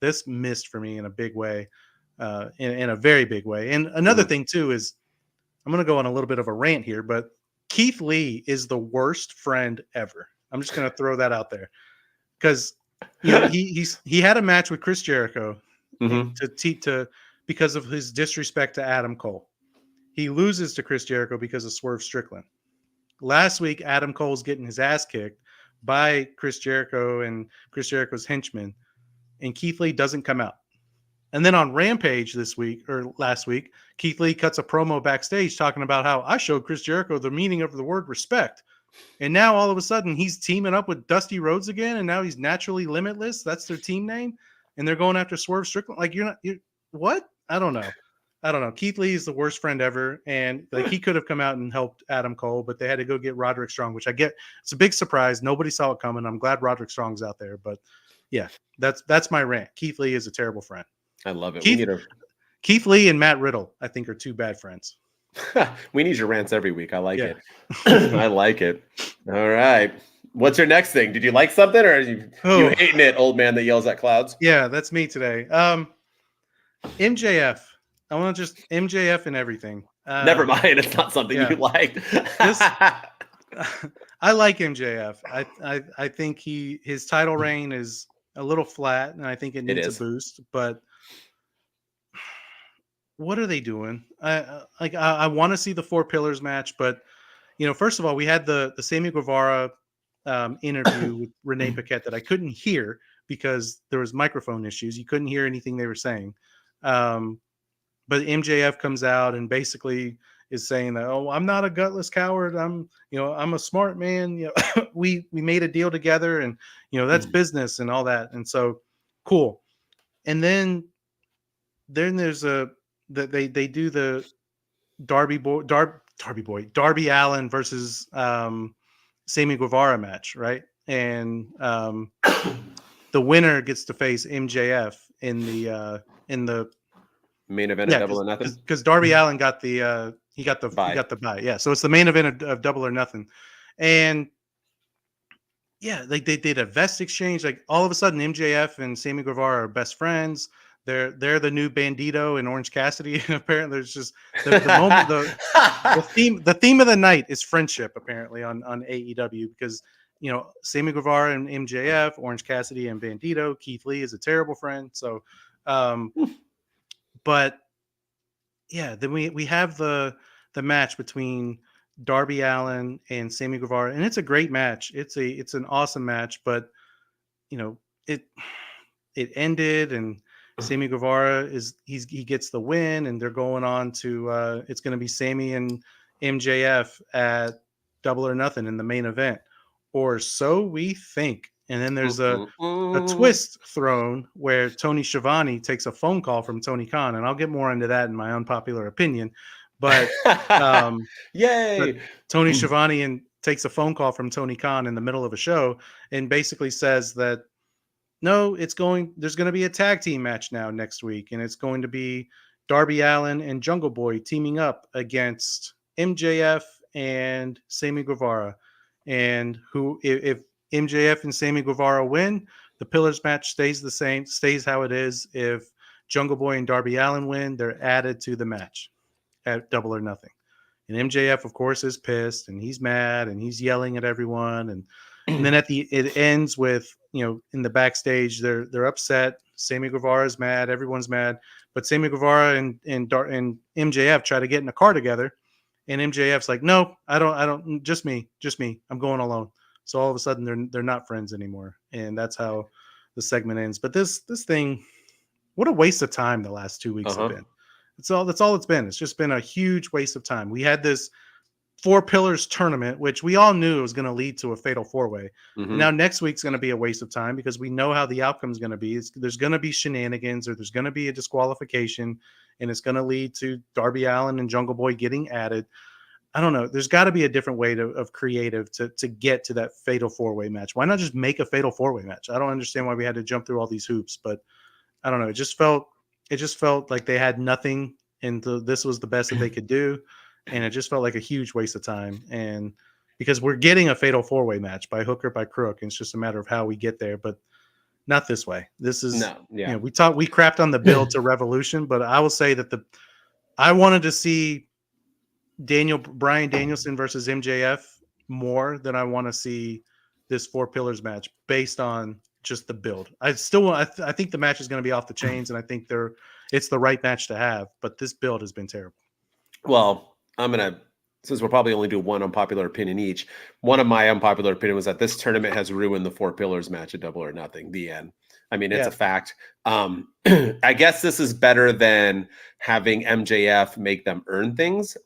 this missed for me in a big way, in a very big way. And another thing too is, I'm going to go on a little bit of a rant here, but Keith Lee is the worst friend ever. I'm just going to throw that out there, because he had a match with Chris Jericho because of his disrespect to Adam Cole. He loses to Chris Jericho because of Swerve Strickland. Last week, Adam Cole's getting his ass kicked by Chris Jericho and Chris Jericho's henchmen, and Keith Lee doesn't come out. And then on Rampage this week, or last week, Keith Lee cuts a promo backstage talking about how I showed Chris Jericho the meaning of the word respect. And now all of a sudden he's teaming up with Dusty Rhodes again, and now he's Naturally Limitless. That's their team name. And they're going after Swerve Strickland. Like, you're what? I don't know. Keith Lee is the worst friend ever. And like, he could have come out and helped Adam Cole, but they had to go get Roderick Strong, which I get. It's a big surprise. Nobody saw it coming. I'm glad Roderick Strong's out there. But yeah, that's my rant. Keith Lee is a terrible friend. I love it. Keith Lee and Matt Riddle, I think, are two bad friends. We need your rants every week. I like it. I like it. All right. What's your next thing? Did you like something, or are you hating it, old man that yells at clouds? Yeah, that's me today. MJF. I want to just MJF and everything. Never mind. It's not something you like. I like MJF. I think his title reign is a little flat, and I think it needs a boost. But what are they doing? I want to see the Four Pillars match, but first of all, we had the Sammy Guevara interview with Renee Paquette that I couldn't hear because there was microphone issues. You couldn't hear anything they were saying. But MJF comes out and basically is saying that, oh, I'm not a gutless coward. I'm a smart man. We made a deal together, and that's business and all that. And so cool. And then there's they do the Darby Allin versus Sammy Guevara match, right? And the winner gets to face MJF in the main event of Double or Nothing, because Darby Allin got the bye. Yeah, so it's the main event of Double or Nothing, and they did a vest exchange. Like, all of a sudden, MJF and Sammy Guevara are best friends. They're the new Bandito and Orange Cassidy. And apparently, there's just the moment the theme of the night is friendship. Apparently on AEW, because Sammy Guevara and MJF, Orange Cassidy and Bandito. Keith Lee is a terrible friend. So. But yeah, then we have the match between Darby Allin and Sammy Guevara, and it's a great match. It's an awesome match, but it ended, and Sammy Guevara he gets the win, and they're going on to it's going to be Sammy and MJF at Double or Nothing in the main event, or so we think. And then there's a twist thrown where Tony Schiavone takes a phone call from Tony Khan, and I'll get more into that in my unpopular opinion. But yay! But Tony Schiavone takes a phone call from Tony Khan in the middle of a show, and basically says that no, there's going to be a tag team match now next week, and it's going to be Darby Allin and Jungle Boy teaming up against MJF and Sammy Guevara, and if MJF and Sammy Guevara win, the Pillars match stays the same, stays how it is. If Jungle Boy and Darby Allin win, they're added to the match at Double or Nothing. And MJF, of course, is pissed, and he's mad, and he's yelling at everyone. And then it ends with, in the backstage, they're upset. Sammy Guevara is mad. Everyone's mad. But Sammy Guevara and MJF try to get in a car together. And MJF's like, no, I don't, just me. I'm going alone. So all of a sudden they're not friends anymore, and that's how the segment ends. But this thing, what a waste of time the last 2 weeks have been. That's all it's been. It's just been a huge waste of time. We had this Four Pillars tournament, which we all knew was going to lead to a fatal four-way. And now next week's going to be a waste of time because we know how the outcome is going to be. There's going to be shenanigans, or there's going to be a disqualification, and it's going to lead to Darby Allin and Jungle Boy getting added. I don't know. There's got to be a different way of creative to get to that fatal four-way match. Why not just make a fatal four-way match? I don't understand why we had to jump through all these hoops, but I don't know. It just felt like they had nothing, and this was the best that they could do, and it just felt like a huge waste of time. And because we're getting a fatal four-way match by hook or by crook, and it's just a matter of how we get there, but not this way. This is we crapped on the build to Revolution, but I will say that I wanted to see Bryan Danielson versus MJF more than I want to see this Four Pillars match based on just the build. I think the match is going to be off the chains, and I think it's the right match to have, but this build has been terrible. Well, since we'll probably only do one unpopular opinion each, one of my unpopular opinion was that this tournament has ruined the Four Pillars match at Double or Nothing. The end. I mean, it's a fact. I guess this is better than having MJF make them earn things.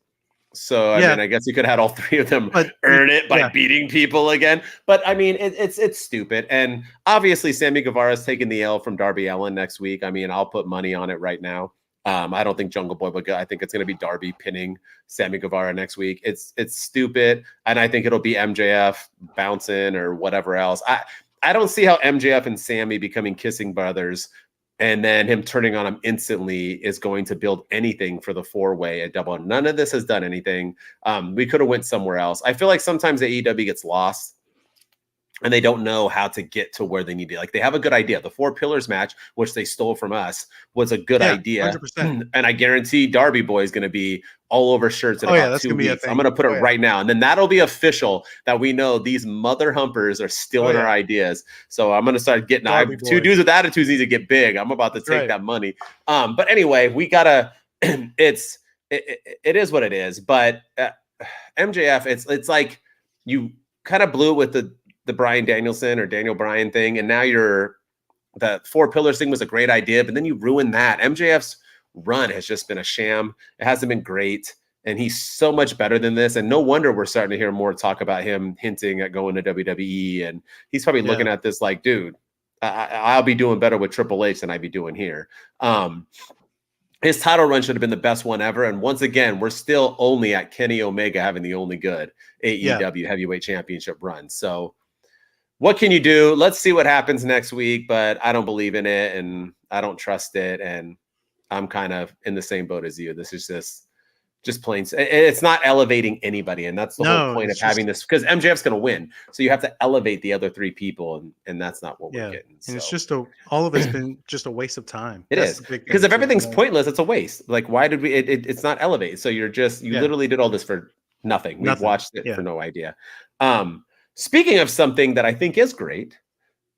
So, I mean, I guess you could have had all three of them earn it by beating people again. But, I mean, it's stupid. And obviously, Sammy Guevara's taking the L from Darby Allin next week. I mean, I'll put money on it right now. I don't think Jungle Boy would go. I think it's going to be Darby pinning Sammy Guevara next week. It's stupid. And I think it'll be MJF bouncing or whatever else. I don't see how MJF and Sammy becoming kissing brothers and then him turning on him instantly is going to build anything for the four-way at Double. None of this has done anything. We could have went somewhere else. I feel like sometimes the AEW gets lost and they don't know how to get to where they need to. Like, they have a good idea. The Four Pillars match, which they stole from us, was a good idea. 100%. And I guarantee Darby Boy is going to be all over shirts in about 2 weeks. I'm going to put it right now. And then that'll be official that we know these mother humpers are stealing our ideas. So I'm going to start getting two dudes with attitudes need to get big. I'm about to take that money. But anyway, we got to, it is what it is. But MJF, it's like you kind of blew it with the Bryan Danielson or Daniel Bryan thing. And now the Four Pillars thing was a great idea, but then you ruined that. MJF's run has just been a sham. It hasn't been great. And he's so much better than this. And no wonder we're starting to hear more talk about him hinting at going to WWE. And he's probably looking at this like, dude, I'll be doing better with Triple H than I'd be doing here. His title run should have been the best one ever. And once again, we're still only at Kenny Omega having the only good AEW heavyweight championship run. So what can you do? Let's see what happens next week, but I don't believe in it and I don't trust it. And I'm kind of in the same boat as you. This is just plain. It's not elevating anybody. And that's the whole point of having this, because MJF's going to win. So you have to elevate the other three people. And that's not what we're getting. And it's just all of it's been just a waste of time. That's because if everything's pointless, it's a waste. Like, why did it's not elevated. So you literally did all this for nothing. We've watched it for no idea. Speaking of something that I think is great,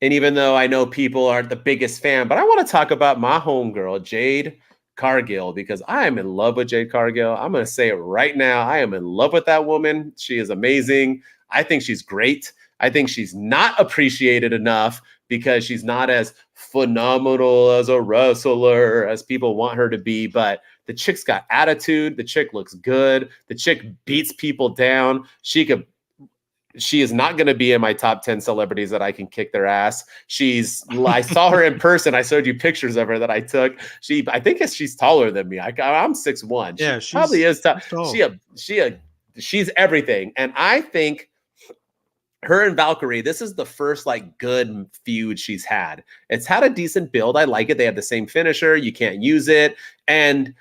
and even though I know people aren't the biggest fan, but I want to talk about my homegirl, Jade Cargill, because I am in love with Jade Cargill. I'm going to say it right now. I am in love with that woman. She is amazing. I think she's great. I think she's not appreciated enough because she's not as phenomenal as a wrestler as people want her to be, but the chick's got attitude. The chick looks good. The chick beats people down. She is not going to be in my top 10 celebrities that I can kick their ass. I saw her in person. I showed you pictures of her that I took. I think she's taller than me. I'm 6'1". Yeah, she probably is tall. She's everything. And I think her and Valkyrie, this is the first like good feud she's had. It's had a decent build. I like it. They have the same finisher. You can't use it. And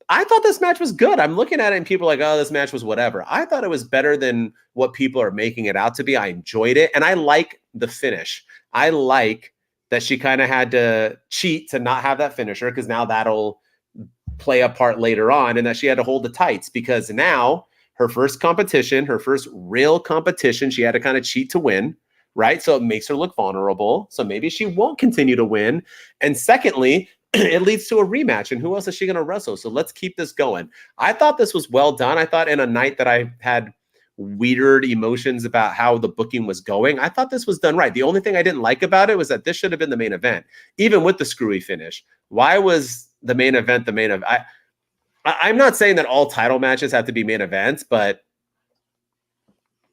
I thought this match was good. I'm looking at it and people are like, oh, this match was whatever. I thought it was better than what people are making it out to be. I enjoyed it. And I like the finish. I like that she kind of had to cheat to not have that finisher because now that'll play a part later on, and that she had to hold the tights because now her first real competition, she had to kind of cheat to win, right? So it makes her look vulnerable. So maybe she won't continue to win. And secondly, it leads to a rematch. And who else is she going to wrestle? So let's keep this going. I thought this was well done. I thought in a night that I had weird emotions about how the booking was going, I thought this was done right. The only thing I didn't like about it was that this should have been the main event, even with the screwy finish. Why was the main event the main event? I'm not saying that all title matches have to be main events, but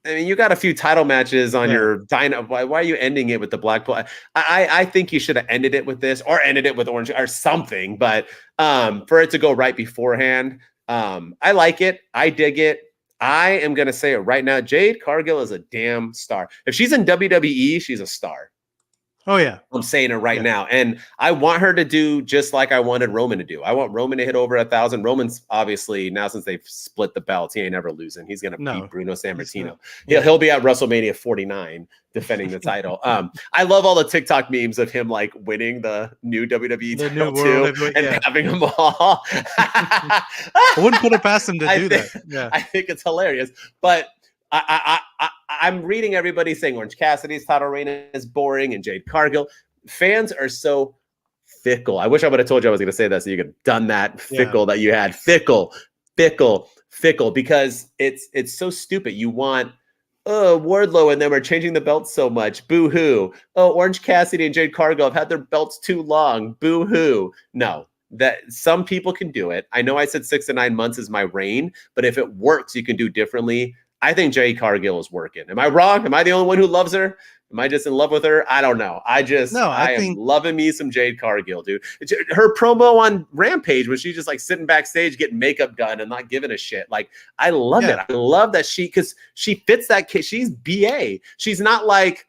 I mean, you got a few title matches on your Dino. Why are you ending it with the Blackpool? I think you should have ended it with this, or ended it with Orange or something. But for it to go right beforehand, I like it. I dig it. I am gonna say it right now. Jade Cargill is a damn star. If she's in WWE, she's a star. Oh, yeah. I'm saying it right now. And I want her to do just like I wanted Roman to do. I want Roman to hit over 1,000. Roman's obviously, now since they've split the belts, he ain't ever losing. He's going to beat Bruno Sammartino. He'll be at WrestleMania 49 defending the title. I love all the TikTok memes of him like winning the new WWE title too, and having them all. I wouldn't put it past him to do that. Yeah. I think it's hilarious. But I'm reading everybody saying Orange Cassidy's title reign is boring and Jade Cargill. Fans are so fickle. I wish I would have told you I was going to say that so you could have done that. Fickle that you had. Fickle, because it's so stupid. You want Wardlow and them are changing the belts so much. Boo hoo. Oh, Orange Cassidy and Jade Cargill have had their belts too long. Boo hoo. No. That some people can do it. I know I said 6 to 9 months is my reign, but if it works, you can do differently. I think Jade Cargill is working. Am I wrong? Am I the only one who loves her? Am I just in love with her? I don't know. I am loving me some Jade Cargill, dude. Her promo on Rampage was she just like sitting backstage getting makeup done and not giving a shit. Like, I love it. I love that because she fits that kid. She's BA. She's not like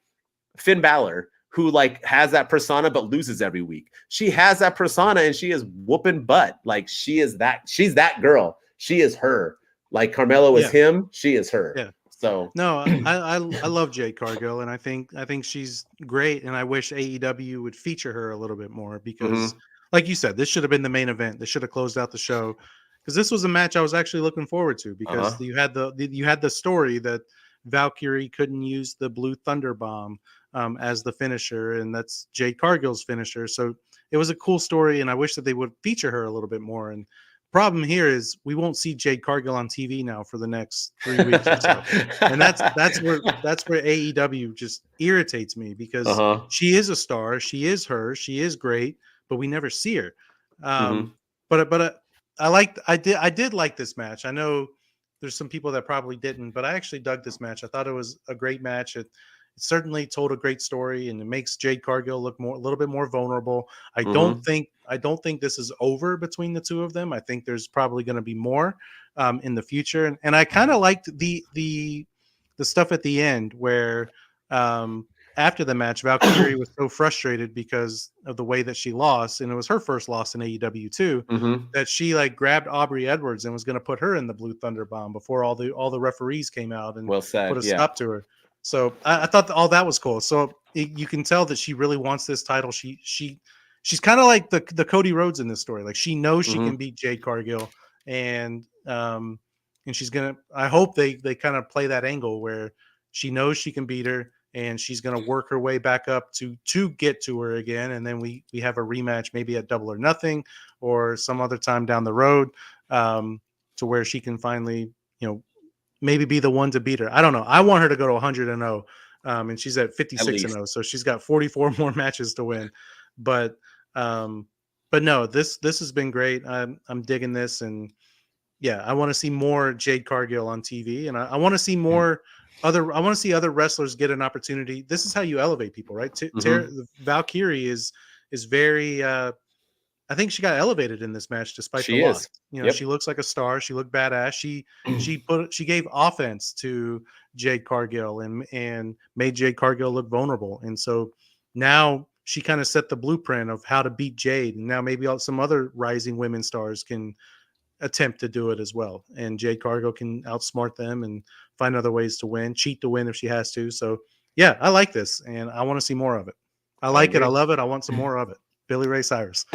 Finn Balor, who like has that persona but loses every week. She has that persona and she is whooping butt. Like, she's that girl. She is her. Like Carmelo is him, she is her. Yeah. So no, I love Jade Cargill, and I think she's great, and I wish AEW would feature her a little bit more because, like you said, this should have been the main event. This should have closed out the show because this was a match I was actually looking forward to because you had the story that Valkyrie couldn't use the Blue Thunder Bomb as the finisher, and that's Jade Cargill's finisher. So it was a cool story, and I wish that they would feature her a little bit more. And problem here is we won't see Jade Cargill on TV now for the next 3 weeks or so, and that's where AEW just irritates me because she is a star, she is great, but we never see her. But I did like this match. I know there's some people that probably didn't, but I actually dug this match. I thought it was a great match. It certainly told a great story, and it makes Jade Cargill look a little bit more vulnerable. I don't think this is over between the two of them. I think there's probably going to be more in the future, and I kind of liked the stuff at the end where after the match, Valkyrie was so frustrated because of the way that she lost, and it was her first loss in AEW too, that she like grabbed Aubrey Edwards and was going to put her in the Blue Thunder Bomb before all the referees came out and put a stop to her. So I thought all that was cool. So you can tell that she really wants this title. She's kind of like the Cody Rhodes in this story. Like, she knows she can beat Jade Cargill, and she's gonna. I hope they kind of play that angle where she knows she can beat her, and she's gonna work her way back up to get to her again, and then we have a rematch maybe at Double or Nothing or some other time down the road, to where she can finally maybe be the one to beat her. I don't know. I want her to go to 100-0, and she's at 56-0, so she's got 44 more matches to win. But no, this has been great. I'm digging this, and I want to see more Jade Cargill on TV, and I want to see more I want to see other wrestlers get an opportunity. This is how you elevate people, right? Valkyrie is very. I think she got elevated in this match despite the loss. She looks like a star. She looked badass. She gave offense to Jade Cargill and made Jade Cargill look vulnerable. And so now she kind of set the blueprint of how to beat Jade. And now maybe some other rising women stars can attempt to do it as well. And Jade Cargill can outsmart them and find other ways to win, cheat to win if she has to. So yeah, I like this, and I want to see more of it. I like it. I love it. I want some more of it. Billy Ray Cyrus.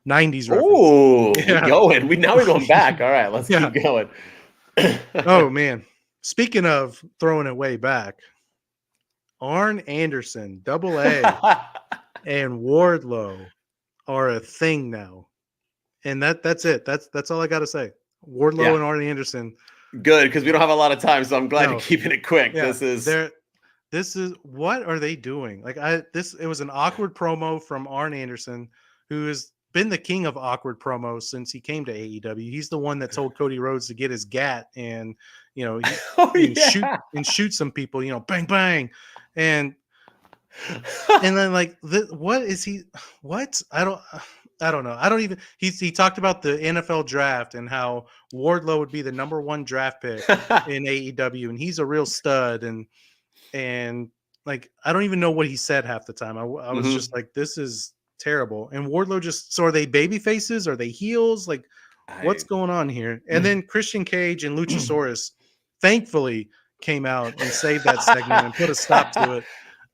90s reference. Oh, we're going. Now we're going back. All right, let's keep going. Oh, man. Speaking of throwing it way back, Arn Anderson, Double A, and Wardlow are a thing now. And that's it. That's all I got to say. Wardlow and Arn Anderson. Good, because we don't have a lot of time, so I'm glad you're keeping it quick. Yeah, this is what are they doing? Like it was an awkward promo from Arn Anderson, who is been the king of awkward promos since he came to AEW. He's the one that told Cody Rhodes to get his gat and shoot some people, bang bang, and then like what is he? What I don't know. I don't even. He talked about the NFL draft and how Wardlow would be the #1 draft pick in AEW, and he's a real stud. And like I don't even know what he said half the time. I was just like, this is terrible. And Wardlow so are they baby faces? Are they heels? Like what's going on here? And then Christian Cage and Luchasaurus thankfully came out and saved that segment and put a stop to it.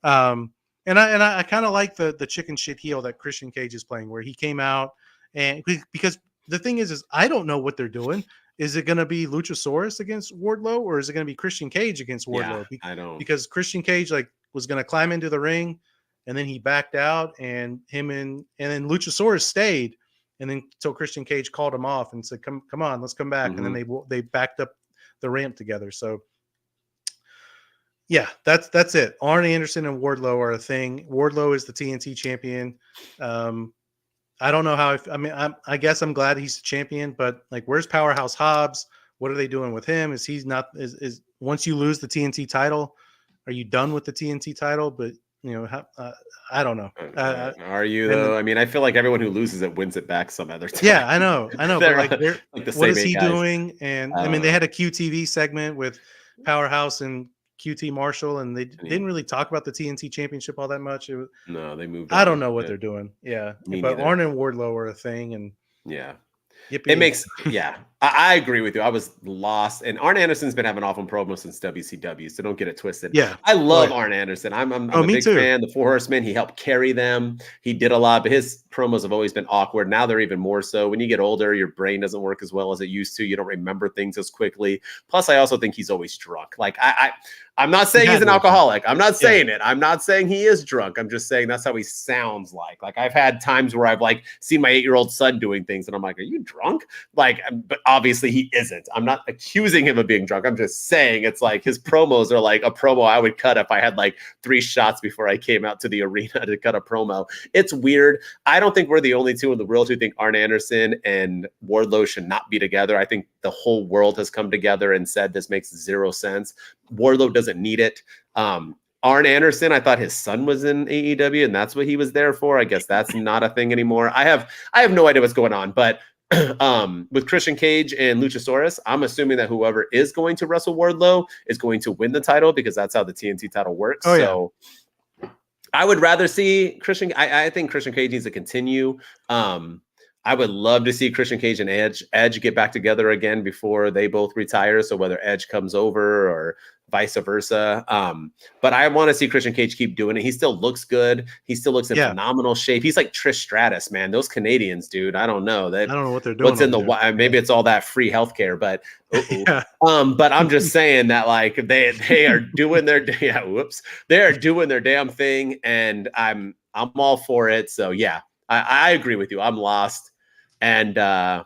And I kind of like the chicken shit heel that Christian Cage is playing, where he came out and because the thing is I don't know what they're doing. Is it going to be Luchasaurus against Wardlow, or is it going to be Christian Cage against Wardlow? Yeah, I don't, because Christian Cage like was going to climb into the ring, and then he backed out, and then Luchasaurus stayed, and then until Christian Cage called him off and said, "Come on, let's come back." And then they backed up the ramp together. So yeah, that's it. Arn Anderson and Wardlow are a thing. Wardlow is the TNT champion. I don't know how. I guess I'm glad he's the champion, but like, where's Powerhouse Hobbs? What are they doing with him? Is he's not? Is once you lose the TNT title, are you done with the TNT title? But I don't know. Are you though? I mean, I feel like everyone who loses it wins it back some other time. Yeah, I know. But like what is he guys doing? And I mean, they had a QTV segment with Powerhouse and QT Marshall, and they didn't really talk about the TNT Championship all that much. No, they moved. I don't know what they're doing. Yeah, but Arn and Wardlow are a thing, and yeah. It makes, yeah, I agree with you. I was lost, and Arn Anderson's been having awful promos since WCW, so don't get it twisted. Yeah, I love Arn Anderson. I'm a big fan. The Four Horsemen, he helped carry them. He did a lot, but his promos have always been awkward. Now they're even more so. When you get older, your brain doesn't work as well as it used to. You don't remember things as quickly. Plus, I also think he's always drunk. Like I'm not saying he's an alcoholic. I'm not saying it. I'm not saying he is drunk. I'm just saying that's how he sounds like. Like I've had times where I've like seen my 8-year-old son doing things, and I'm like, "Are you drunk?" Like, but obviously he isn't. I'm not accusing him of being drunk. I'm just saying it's like his promos are like a promo I would cut if I had like 3 shots before I came out to the arena to cut a promo. It's weird. I don't think we're the only two in the world who think Arn Anderson and Wardlow should not be together. I think the whole world has come together and said this makes 0 sense. Wardlow doesn't need it. Arn Anderson, I thought his son was in AEW and that's what he was there for. I guess that's not a thing anymore. I have no idea what's going on, but with Christian Cage and Luchasaurus, I'm assuming that whoever is going to wrestle Wardlow is going to win the title because that's how the TNT title works. So I would rather see Christian. I think Christian Cage needs to continue. I would love to see Christian Cage and Edge get back together again before they both retire. So whether Edge comes over or vice versa. But I want to see Christian Cage keep doing it. He still looks good. He still looks in phenomenal shape. He's like Trish Stratus, man. Those Canadians, dude. I don't know. I don't know what they're doing. What's in the maybe it's all that free healthcare, but but I'm just saying that like they are doing their they are doing their damn thing, and I'm all for it. So yeah, I agree with you. I'm lost. And I've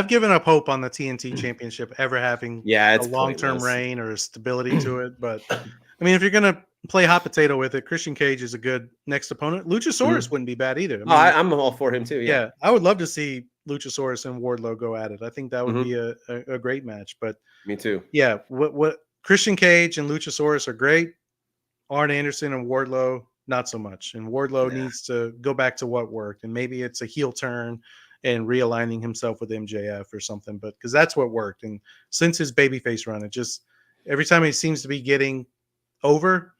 given up hope on the TNT Championship ever having a long-term reign or stability to it. But I mean, if you're gonna play hot potato with it, Christian Cage is a good next opponent. Luchasaurus wouldn't be bad either. I'm all for him too. Yeah, I would love to see Luchasaurus and Wardlow go at it. I think that would be a great match. But me too. Yeah, what Christian Cage and Luchasaurus are great. Arn Anderson and Wardlow, not so much. And Wardlow needs to go back to what worked, and maybe it's a heel turn and realigning himself with MJF or something, but because that's what worked. And since his babyface run, it just every time he seems to be getting over,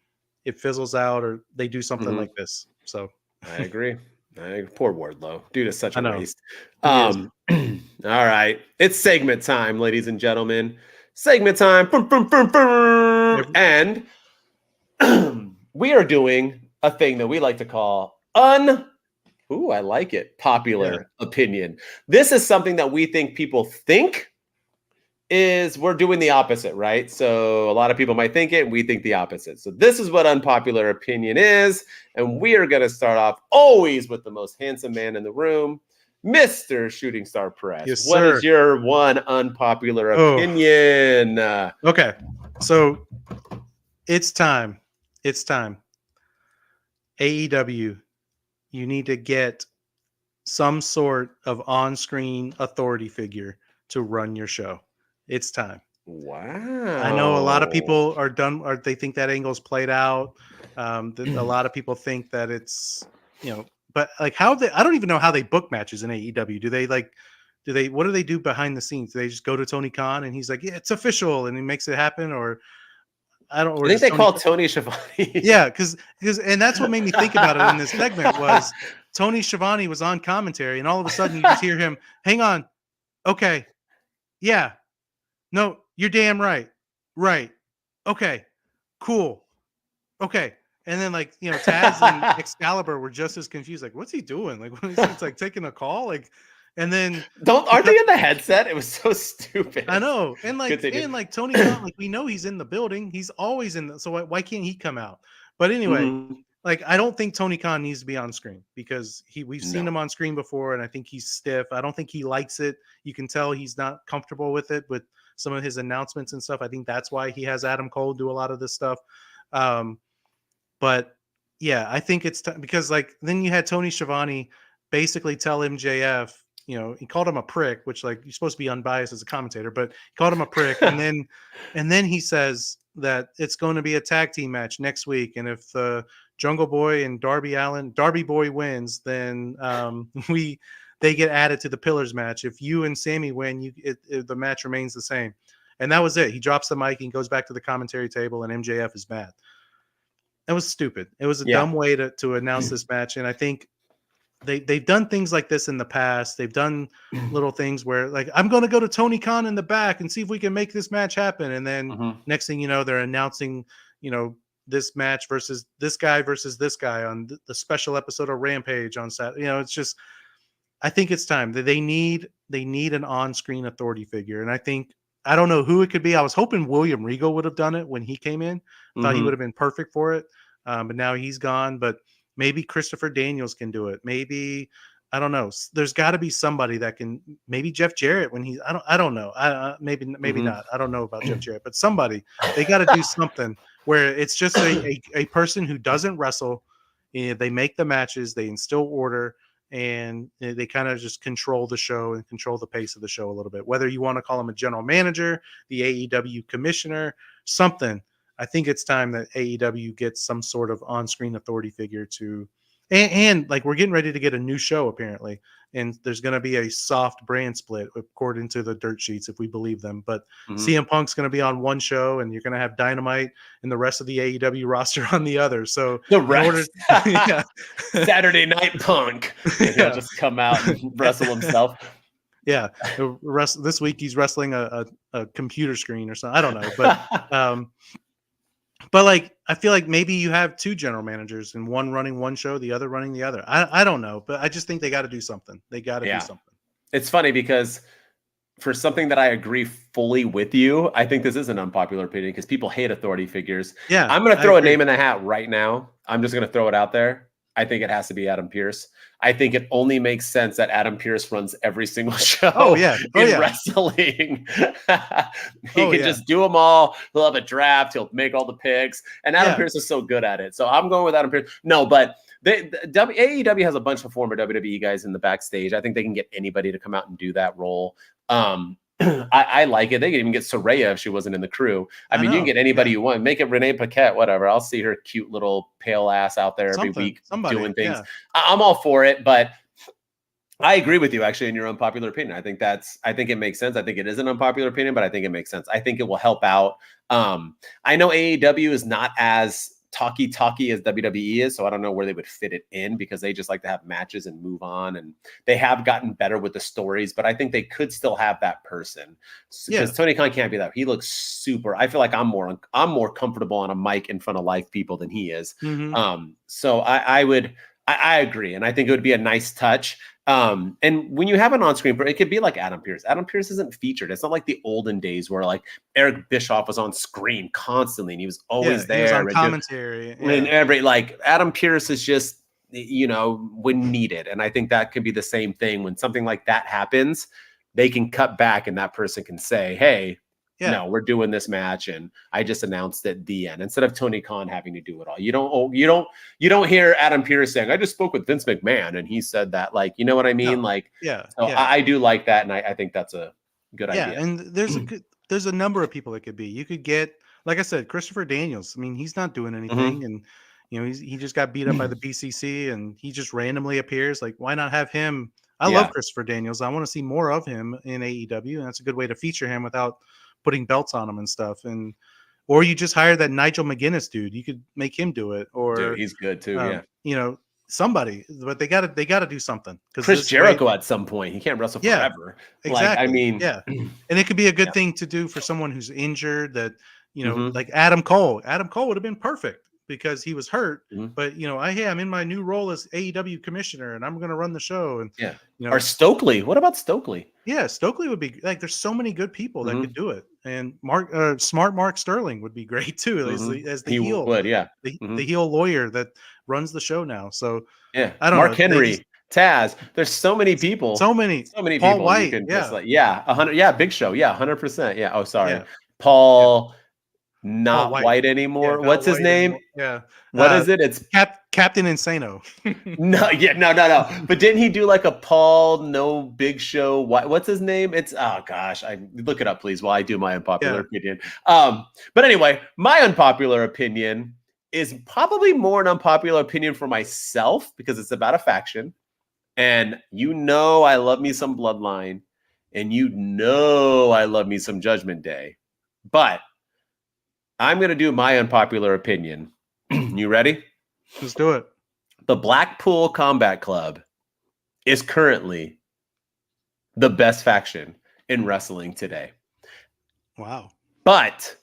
it fizzles out or they do something like this. So I agree. Poor Wardlow. Dude is such a waste. All right. It's segment time, ladies and gentlemen. Segment time. And we are doing a thing that we like to call I like it. Popular opinion. This is something that we think people think is we're doing the opposite, right? So a lot of people might think it, and we think the opposite. So this is what unpopular opinion is. And we are going to start off always with the most handsome man in the room, Mr. Shooting Star Perez. Yes, what is your one unpopular opinion? Okay. So it's time. It's time. AEW, you need to get some sort of on-screen authority figure to run your show. It's time. Wow. I know a lot of people are done, or they think that angle's played out. A lot of people think that it's, but like I don't even know how they book matches in AEW. What do they do behind the scenes? Do they just go to Tony Khan and he's like, yeah, it's official, and he makes it happen? Or I think they call Tony Schiavone. Yeah, because and that's what made me think about it in this segment was Tony Schiavone was on commentary, and all of a sudden you just hear him, hang on, okay, yeah, no, you're damn right, right, okay, cool, okay. And then Taz and Excalibur were just as confused, like, what's he doing? Like, it's like taking a call, like, and then aren't they in the headset? It was so stupid. I know, and Tony Khan, like we know he's in the building, he's always in so why can't he come out? But anyway, I don't think Tony Khan needs to be on screen because we've seen him on screen before, and I think he's stiff. I don't think he likes it. You can tell he's not comfortable with it with some of his announcements and stuff. I think that's why he has Adam Cole do a lot of this stuff. But yeah, I think it's because then you had Tony Schiavone basically tell MJF, he called him a prick, which you're supposed to be unbiased as a commentator, but he called him a prick. and then he says that it's going to be a tag team match next week. And if Jungle Boy and Darby Boy wins, then they get added to the Pillars match. If you and Sammy win, the match remains the same. And that was it. He drops the mic and goes back to the commentary table, and MJF is mad. That was stupid. It was a dumb way to announce this match. And I think they've done things like this in the past. They've done little things where I'm going to go to Tony Khan in the back and see if we can make this match happen. And then next thing you know, they're announcing, this match versus this guy on the special episode of Rampage on Saturday. It's just, I think it's time that they need an on-screen authority figure. And I don't know who it could be. I was hoping William Regal would have done it when he came in. Thought he would have been perfect for it. But now he's gone. But maybe Christopher Daniels can do it. Maybe, I don't know. There's got to be somebody that can. Maybe Jeff Jarrett when he's. I don't know. Maybe not. I don't know about Jeff Jarrett. But somebody, they got to do something where it's just a person who doesn't wrestle. They make the matches. They instill order. And they kind of just control the show and control the pace of the show a little bit. Whether you want to call him a general manager, the AEW commissioner, something. I think it's time that AEW gets some sort of on-screen authority figure to, and we're getting ready to get a new show apparently, and there's going to be a soft brand split according to the dirt sheets if we believe them. But CM Punk's going to be on one show, and you're going to have Dynamite and the rest of the AEW roster on the other. So the rest, Saturday Night Punk, he'll just come out and wrestle himself. Yeah, this week he's wrestling a computer screen or something. I don't know, but I feel like maybe you have two general managers and one running one show, the other running the other. I don't know, but I just think they got to do something. They got to do something. It's funny because for something that I agree fully with you, I think this is an unpopular opinion because people hate authority figures. Yeah, I'm going to throw a name in the hat right now. I'm just going to throw it out there. I think it has to be Adam Pearce. I think it only makes sense that Adam Pearce runs every single show in wrestling. He can just do them all. He'll have a draft. He'll make all the picks. And Adam Pearce is so good at it. So I'm going with Adam Pearce. No, but AEW has a bunch of former WWE guys in the backstage. I think they can get anybody to come out and do that role. I like it. They could even get Saraya if she wasn't in the crew. I mean, you can get anybody you want. Make it Renee Paquette, whatever. I'll see her cute little pale ass out there every week doing things. I'm all for it, but I agree with you actually in your unpopular opinion. I think it makes sense. I think it is an unpopular opinion, but I think it makes sense. I think it will help out. I know AEW is not as talky as WWE is, so I don't know where they would fit it in because they just like to have matches and move on, and they have gotten better with the stories, but I think they could still have that person because Tony Khan can't be that. He looks super. I feel like I'm more comfortable on a mic in front of live people than he is. So I agree, and I think it would be a nice touch. And when you have an on-screen, it could be like Adam Pearce. Adam Pearce isn't featured. It's not like the olden days where Eric Bischoff was on screen constantly and he was always there. He was on commentary. And Adam Pearce is just, when needed. And I think that could be the same thing when something like that happens, they can cut back and that person can say, hey, No, we're doing this match, and I just announced it the end instead of Tony Khan having to do it all. You don't hear Adam Pearce saying, "I just spoke with Vince McMahon and he said that." Like, you know what I mean? No. Like, Yeah, so yeah. I do like that, and I think that's a good idea. And there's a number of people it could be. You could get, like I said, Christopher Daniels. I mean, he's not doing anything, and he just got beat up by the BCC, and he just randomly appears. Like, why not have him? I love Christopher Daniels. I want to see more of him in AEW, and that's a good way to feature him without putting belts on him and stuff. Or you just hire that Nigel McGuinness dude. You could make him do it, or Dude, he's good too. Somebody, but they got to do something. Chris Jericho at some point, he can't wrestle forever. Exactly. Like, I mean, and it could be a good thing to do for someone who's injured. That like Adam Cole. Adam Cole would have been perfect because he was hurt. But I'm in my new role as AEW commissioner, and I'm going to run the show. And or Stokely. What about Stokely? Yeah, Stokely would be like. There's so many good people that could do it, and smart Mark Sterling would be great too, as the heel. Would, the heel lawyer that runs the show now. So I don't Mark know. Henry, Taz. There's so many people. So many Paul people. White, you can just 100. Yeah, Big Show. Yeah, 100%. Yeah. Oh, sorry, Paul. Not Paul White anymore. What's his name? Anymore. What is it? It's Captain Insano. No. But didn't he do like a Paul No Big Show? What's his name? It's I look it up, please, while I do my unpopular opinion. But anyway, my unpopular opinion is probably more an unpopular opinion for myself because it's about a faction. And I love me some Bloodline, and I love me some Judgment Day. But I'm going to do my unpopular opinion. You ready? Let's do it. The Blackpool Combat Club is currently the best faction in wrestling today. Wow. But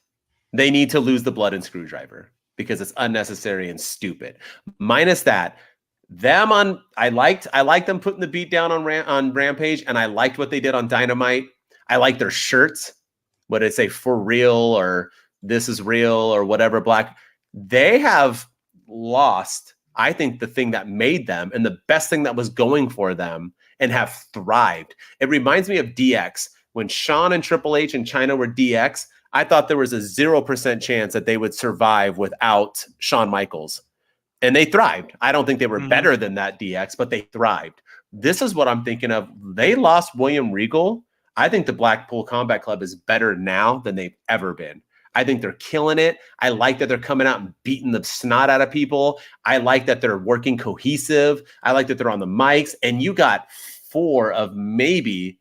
they need to lose the Blood and Screwdriver because it's unnecessary and stupid. Minus that, I liked them putting the beat down on Rampage, and I liked what they did on Dynamite. I like their shirts. What did it say? For real, or this is real, or whatever. Black. They have lost, I think, the thing that made them and the best thing that was going for them, and have thrived. It reminds me of DX. When Shawn and Triple H and China were DX, I thought there was a 0% chance that they would survive without Shawn Michaels. And they thrived. I don't think they were better than that DX, but they thrived. This is what I'm thinking of. They lost William Regal. I think the Blackpool Combat Club is better now than they've ever been. I think they're killing it. I like that they're coming out and beating the snot out of people. I like that they're working cohesive. I like that they're on the mics. And you got 4 of maybe,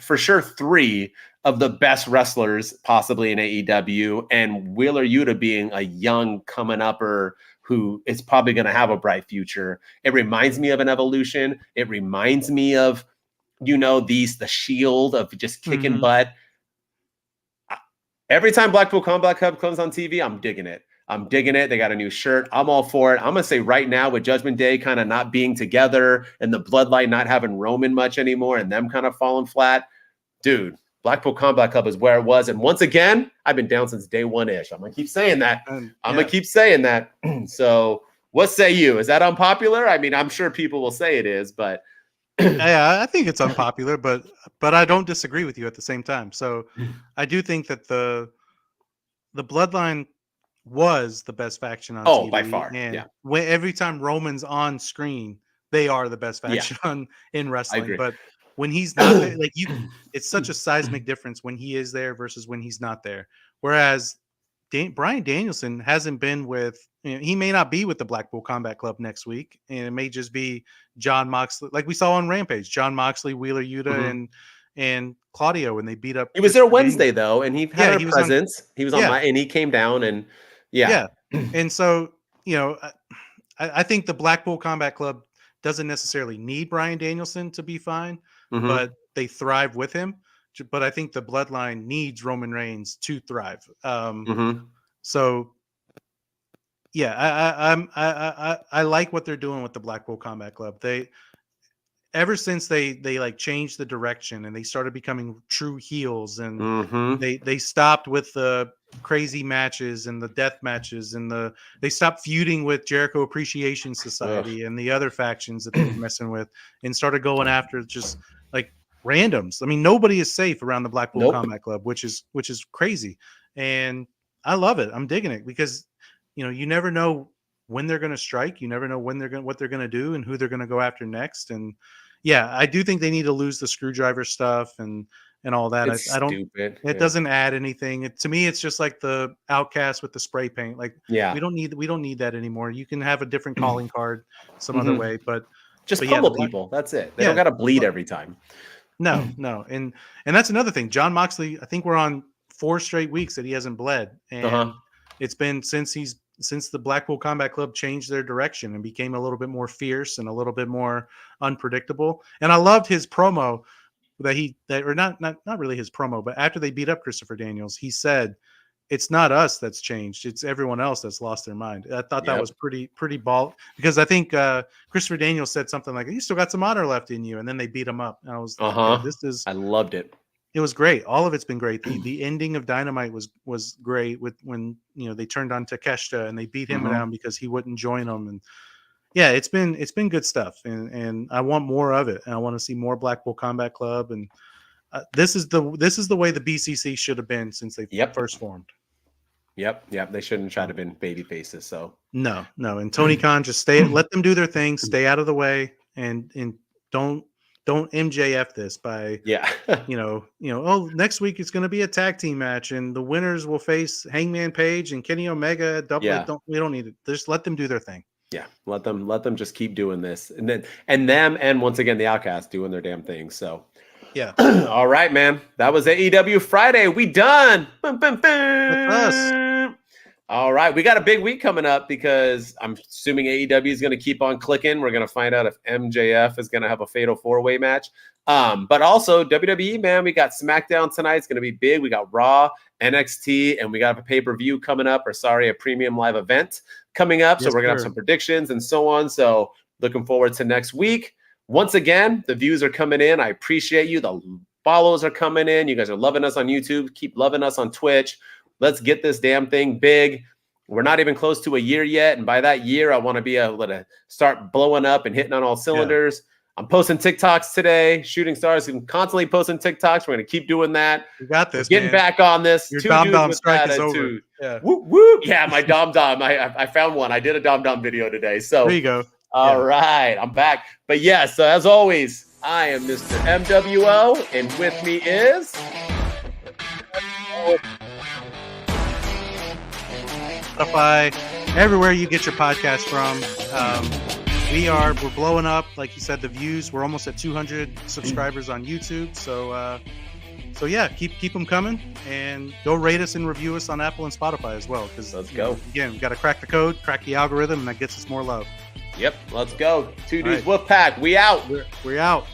for sure 3 of the best wrestlers possibly in AEW. And Wheeler Yuta being a young coming upper who is probably going to have a bright future. It reminds me of an Evolution. It reminds me of, the Shield of just kicking butt. Every time Blackpool Combat Club comes on TV, I'm digging it. They got a new shirt. I'm all for it. I'm going to say right now, with Judgment Day kind of not being together and the Bloodline not having Roman much anymore and them kind of falling flat, dude, Blackpool Combat Club is where it was. And once again, I've been down since day one-ish. I'm going to keep saying that. So what say you? Is that unpopular? I mean, I'm sure people will say it is, but... I think it's unpopular, but I don't disagree with you at the same time. So I do think that the Bloodline was the best faction on TV. By far. And every time Roman's on screen, they are the best faction in wrestling. But when he's not there, it's such a seismic difference when he is there versus when he's not there. Whereas Bryan Danielson hasn't been with, he may not be with the Blackpool Combat Club next week, and it may just be Jon Moxley, like we saw on Rampage, Jon Moxley, Wheeler Yuta, and Claudio when they beat up. He was there Wednesday though, and he had a presence. He was on and he came down and and so I think the Blackpool Combat Club doesn't necessarily need Bryan Danielson to be fine, but they thrive with him. But I think the Bloodline needs Roman Reigns to thrive. So, I like what they're doing with the Blackpool Combat Club. Ever since they like changed the direction and they started becoming true heels, and they stopped with the crazy matches and the death matches, and they stopped feuding with Jericho Appreciation Society and the other factions that they were messing with, and started going after just like randoms. I mean, nobody is safe around the Blackpool Combat Club, which is crazy. And I love it. I'm digging it because, you never know when they're going to strike. You never know what they're going to do and who they're going to go after next. And yeah, I do think they need to lose the screwdriver stuff and all that. It's stupid. It doesn't add anything. To me, it's just like the Outcast with the spray paint. Like, we don't need that anymore. You can have a different calling card some other way, but just pummel people. That's it. They don't got to bleed every time. No. And that's another thing. John Moxley, I think we're on 4 straight weeks that he hasn't bled. And it's been since the Blackpool Combat Club changed their direction and became a little bit more fierce and a little bit more unpredictable. And I loved his promo not really his promo, but after they beat up Christopher Daniels, he said, "It's not us that's changed. It's everyone else that's lost their mind." I thought that was pretty ball, because I think Christopher Daniels said something like, "You still got some honor left in you," and then they beat him up. And I was I loved it. It was great. All of it's been great. The ending of Dynamite was great when they turned on Takeshita and they beat him down because he wouldn't join them. And yeah, it's been good stuff, and I want more of it. And I want to see more Blackpool Combat Club. And this is the way the BCC should have been since they first formed. Yep. They shouldn't try to be baby faces. So no. And Tony Khan, just let them do their thing, stay out of the way, and don't MJF this by next week it's going to be a tag team match and the winners will face Hangman Page and Kenny Omega. We don't need it. Just let them do their thing. Yeah, let them just keep doing this, and once again the Outcasts doing their damn thing. So yeah. All right, man. That was AEW Friday. We done. With us. All right, we got a big week coming up because I'm assuming AEW is going to keep on clicking. We're going to find out if MJF is going to have a fatal 4-way match. But also WWE, man, we got SmackDown tonight. It's going to be big. We got Raw, NXT, and we got a pay-per-view coming up, a premium live event coming up. So we're going to have some predictions and so on. So looking forward to next week. Once again, the views are coming in. I appreciate you. The follows are coming in. You guys are loving us on YouTube. Keep loving us on Twitch. Let's get this damn thing big. We're not even close to a year yet. And by that year, I want to be able to start blowing up and hitting on all cylinders. I'm posting TikToks today. Shooting Stars is constantly posting TikToks. We're going to keep doing that. We got this. Getting back on this. Your Dom strike is over. Yeah. Whoop, whoop. Yeah, my Dom. I found one. I did a Dom video today. So there you go. All right. I'm back. But yeah, so as always, I am Mr. MWO. And with me is... Spotify, everywhere you get your podcast from. We're blowing up, like you said, the views. We're almost at 200 subscribers on YouTube. So yeah, keep them coming, and go rate us and review us on Apple and Spotify as well. Because let's go. Again, we got to crack the code, crack the algorithm, and that gets us more love. Yep, let's go. Two Dudes Wolfpack. We out. We're out.